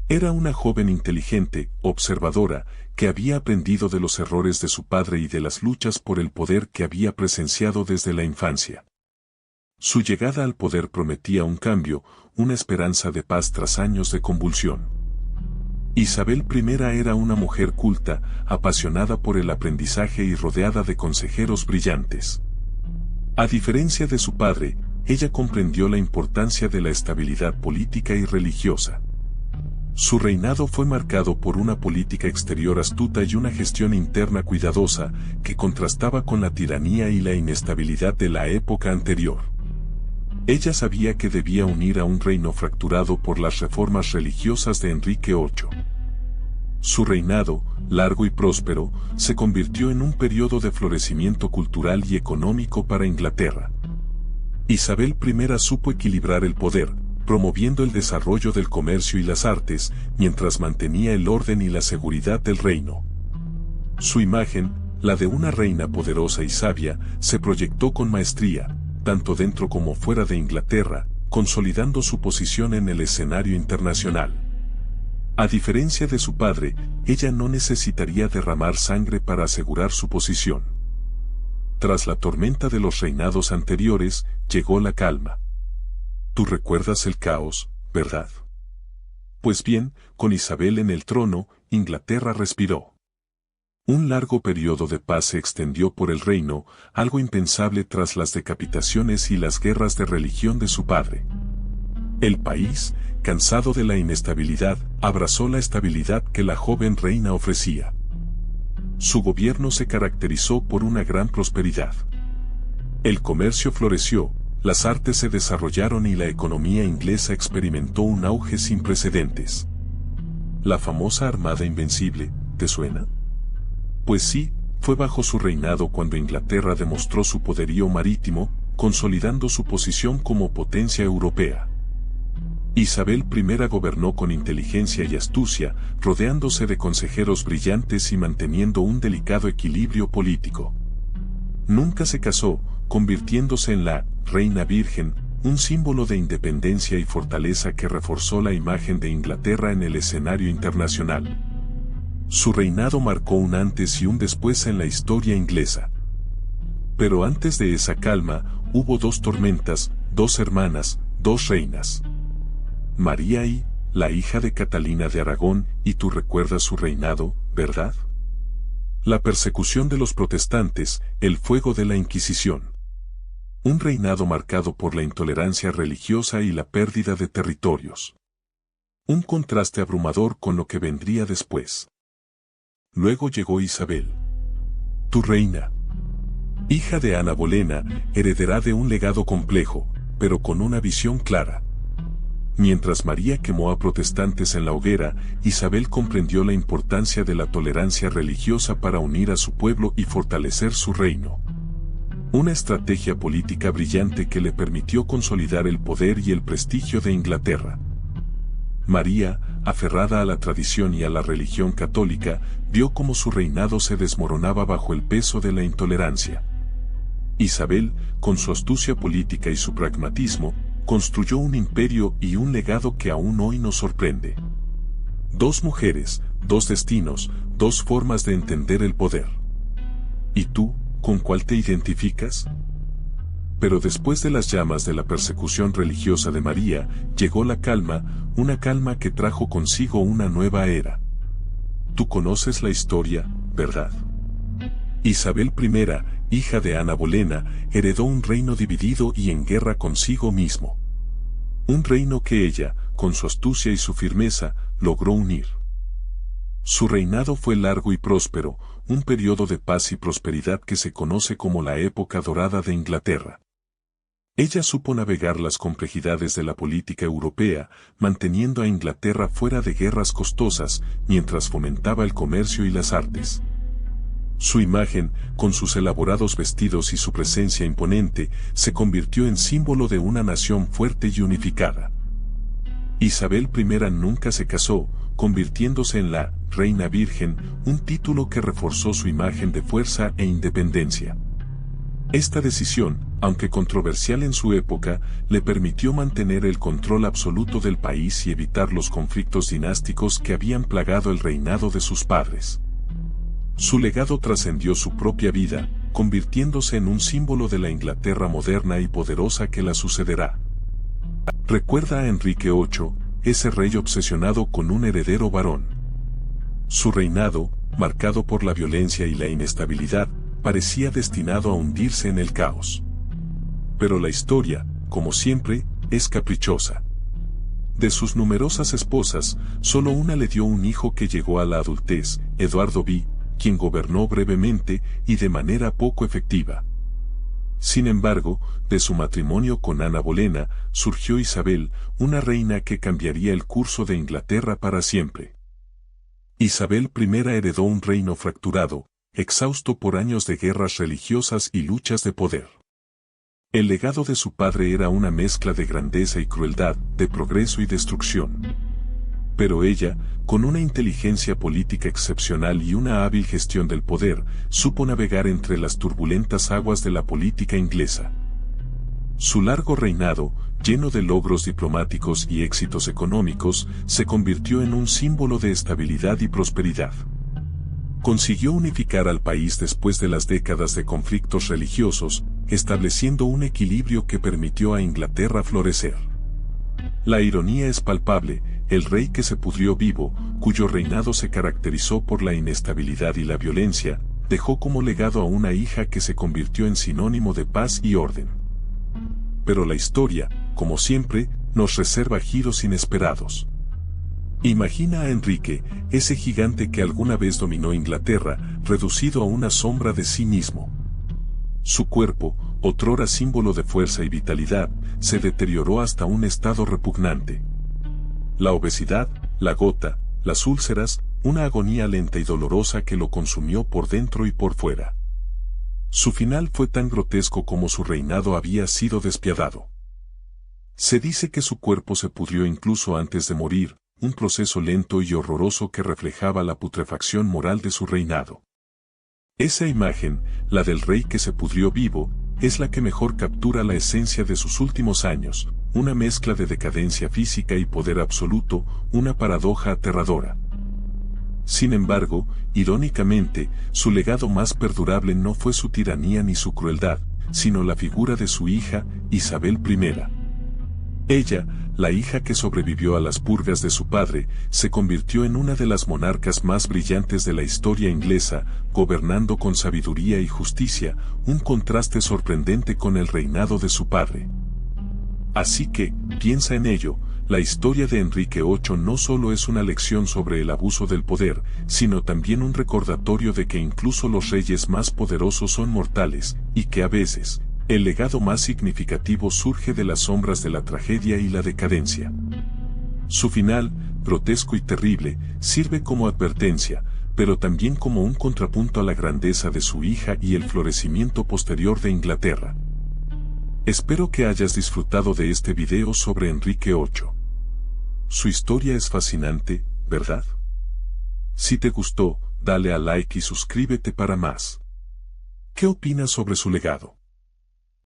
Era una joven inteligente, observadora, que había aprendido de los errores de su padre y de las luchas por el poder que había presenciado desde la infancia. Su llegada al poder prometía un cambio, una esperanza de paz tras años de convulsión. Isabel I era una mujer culta, apasionada por el aprendizaje y rodeada de consejeros brillantes. A diferencia de su padre, ella comprendió la importancia de la estabilidad política y religiosa. Su reinado fue marcado por una política exterior astuta y una gestión interna cuidadosa, que contrastaba con la tiranía y la inestabilidad de la época anterior. Ella sabía que debía unir a un reino fracturado por las reformas religiosas de Enrique VIII. Su reinado, largo y próspero, se convirtió en un periodo de florecimiento cultural y económico para Inglaterra. Isabel I supo equilibrar el poder, promoviendo el desarrollo del comercio y las artes, mientras mantenía el orden y la seguridad del reino. Su imagen, la de una reina poderosa y sabia, se proyectó con maestría, tanto dentro como fuera de Inglaterra, consolidando su posición en el escenario internacional. A diferencia de su padre, ella no necesitaría derramar sangre para asegurar su posición. Tras la tormenta de los reinados anteriores, llegó la calma. Tú recuerdas el caos, ¿verdad? Pues bien, con Isabel en el trono, Inglaterra respiró. Un largo periodo de paz se extendió por el reino, algo impensable tras las decapitaciones y las guerras de religión de su padre. El país, cansado de la inestabilidad, abrazó la estabilidad que la joven reina ofrecía. Su gobierno se caracterizó por una gran prosperidad. El comercio floreció, las artes se desarrollaron y la economía inglesa experimentó un auge sin precedentes. La famosa Armada Invencible, ¿te suena? Pues sí, fue bajo su reinado cuando Inglaterra demostró su poderío marítimo, consolidando su posición como potencia europea. Isabel I gobernó con inteligencia y astucia, rodeándose de consejeros brillantes y manteniendo un delicado equilibrio político. Nunca se casó, convirtiéndose en la reina virgen, un símbolo de independencia y fortaleza que reforzó la imagen de Inglaterra en el escenario internacional. Su reinado marcó un antes y un después en la historia inglesa. Pero antes de esa calma, hubo dos tormentas, dos hermanas, dos reinas. María I, la hija de Catalina de Aragón, y tú recuerdas su reinado, ¿verdad? La persecución de los protestantes, el fuego de la Inquisición. Un reinado marcado por la intolerancia religiosa y la pérdida de territorios. Un contraste abrumador con lo que vendría después. Luego llegó Isabel. Tu reina. Hija de Ana Bolena, heredará de un legado complejo, pero con una visión clara. Mientras María quemó a protestantes en la hoguera, Isabel comprendió la importancia de la tolerancia religiosa para unir a su pueblo y fortalecer su reino. Una estrategia política brillante que le permitió consolidar el poder y el prestigio de Inglaterra. María, aferrada a la tradición y a la religión católica, vio cómo su reinado se desmoronaba bajo el peso de la intolerancia. Isabel, con su astucia política y su pragmatismo, construyó un imperio y un legado que aún hoy nos sorprende. Dos mujeres, dos destinos, dos formas de entender el poder. ¿Y tú, con cuál te identificas? Pero después de las llamas de la persecución religiosa de María, llegó la calma, una calma que trajo consigo una nueva era. Tú conoces la historia, ¿verdad? Isabel I, hija de Ana Bolena, heredó un reino dividido y en guerra consigo mismo. Un reino que ella, con su astucia y su firmeza, logró unir. Su reinado fue largo y próspero, un periodo de paz y prosperidad que se conoce como la época dorada de Inglaterra. Ella supo navegar las complejidades de la política europea, manteniendo a Inglaterra fuera de guerras costosas, mientras fomentaba el comercio y las artes. Su imagen, con sus elaborados vestidos y su presencia imponente, se convirtió en símbolo de una nación fuerte y unificada. Isabel I nunca se casó, convirtiéndose en la Reina Virgen, un título que reforzó su imagen de fuerza e independencia. Esta decisión, aunque controversial en su época, le permitió mantener el control absoluto del país y evitar los conflictos dinásticos que habían plagado el reinado de sus padres. Su legado trascendió su propia vida, convirtiéndose en un símbolo de la Inglaterra moderna y poderosa que la sucederá. Recuerda a Enrique VIII, ese rey obsesionado con un heredero varón. Su reinado, marcado por la violencia y la inestabilidad, parecía destinado a hundirse en el caos. Pero la historia, como siempre, es caprichosa. De sus numerosas esposas, solo una le dio un hijo que llegó a la adultez, Eduardo V, quien gobernó brevemente y de manera poco efectiva. Sin embargo, de su matrimonio con Ana Bolena, surgió Isabel, una reina que cambiaría el curso de Inglaterra para siempre. Isabel I heredó un reino fracturado, exhausto por años de guerras religiosas y luchas de poder. El legado de su padre era una mezcla de grandeza y crueldad, de progreso y destrucción. Pero ella, con una inteligencia política excepcional y una hábil gestión del poder, supo navegar entre las turbulentas aguas de la política inglesa. Su largo reinado, lleno de logros diplomáticos y éxitos económicos, se convirtió en un símbolo de estabilidad y prosperidad. Consiguió unificar al país después de las décadas de conflictos religiosos, estableciendo un equilibrio que permitió a Inglaterra florecer. La ironía es palpable, el rey que se pudrió vivo, cuyo reinado se caracterizó por la inestabilidad y la violencia, dejó como legado a una hija que se convirtió en sinónimo de paz y orden. Pero la historia, como siempre, nos reserva giros inesperados. Imagina a Enrique, ese gigante que alguna vez dominó Inglaterra, reducido a una sombra de sí mismo. Su cuerpo, otrora símbolo de fuerza y vitalidad, se deterioró hasta un estado repugnante. La obesidad, la gota, las úlceras, una agonía lenta y dolorosa que lo consumió por dentro y por fuera. Su final fue tan grotesco como su reinado había sido despiadado. Se dice que su cuerpo se pudrió incluso antes de morir, un proceso lento y horroroso que reflejaba la putrefacción moral de su reinado. Esa imagen, la del rey que se pudrió vivo, es la que mejor captura la esencia de sus últimos años, una mezcla de decadencia física y poder absoluto, una paradoja aterradora. Sin embargo, irónicamente, su legado más perdurable no fue su tiranía ni su crueldad, sino la figura de su hija, Isabel I. Ella, la hija que sobrevivió a las purgas de su padre, se convirtió en una de las monarcas más brillantes de la historia inglesa, gobernando con sabiduría y justicia, un contraste sorprendente con el reinado de su padre. Así que, piensa en ello, la historia de Enrique VIII no solo es una lección sobre el abuso del poder, sino también un recordatorio de que incluso los reyes más poderosos son mortales, y que a veces, el legado más significativo surge de las sombras de la tragedia y la decadencia. Su final, grotesco y terrible, sirve como advertencia, pero también como un contrapunto a la grandeza de su hija y el florecimiento posterior de Inglaterra. Espero que hayas disfrutado de este video sobre Enrique VIII. Su historia es fascinante, ¿verdad? Si te gustó, dale a like y suscríbete para más. ¿Qué opinas sobre su legado?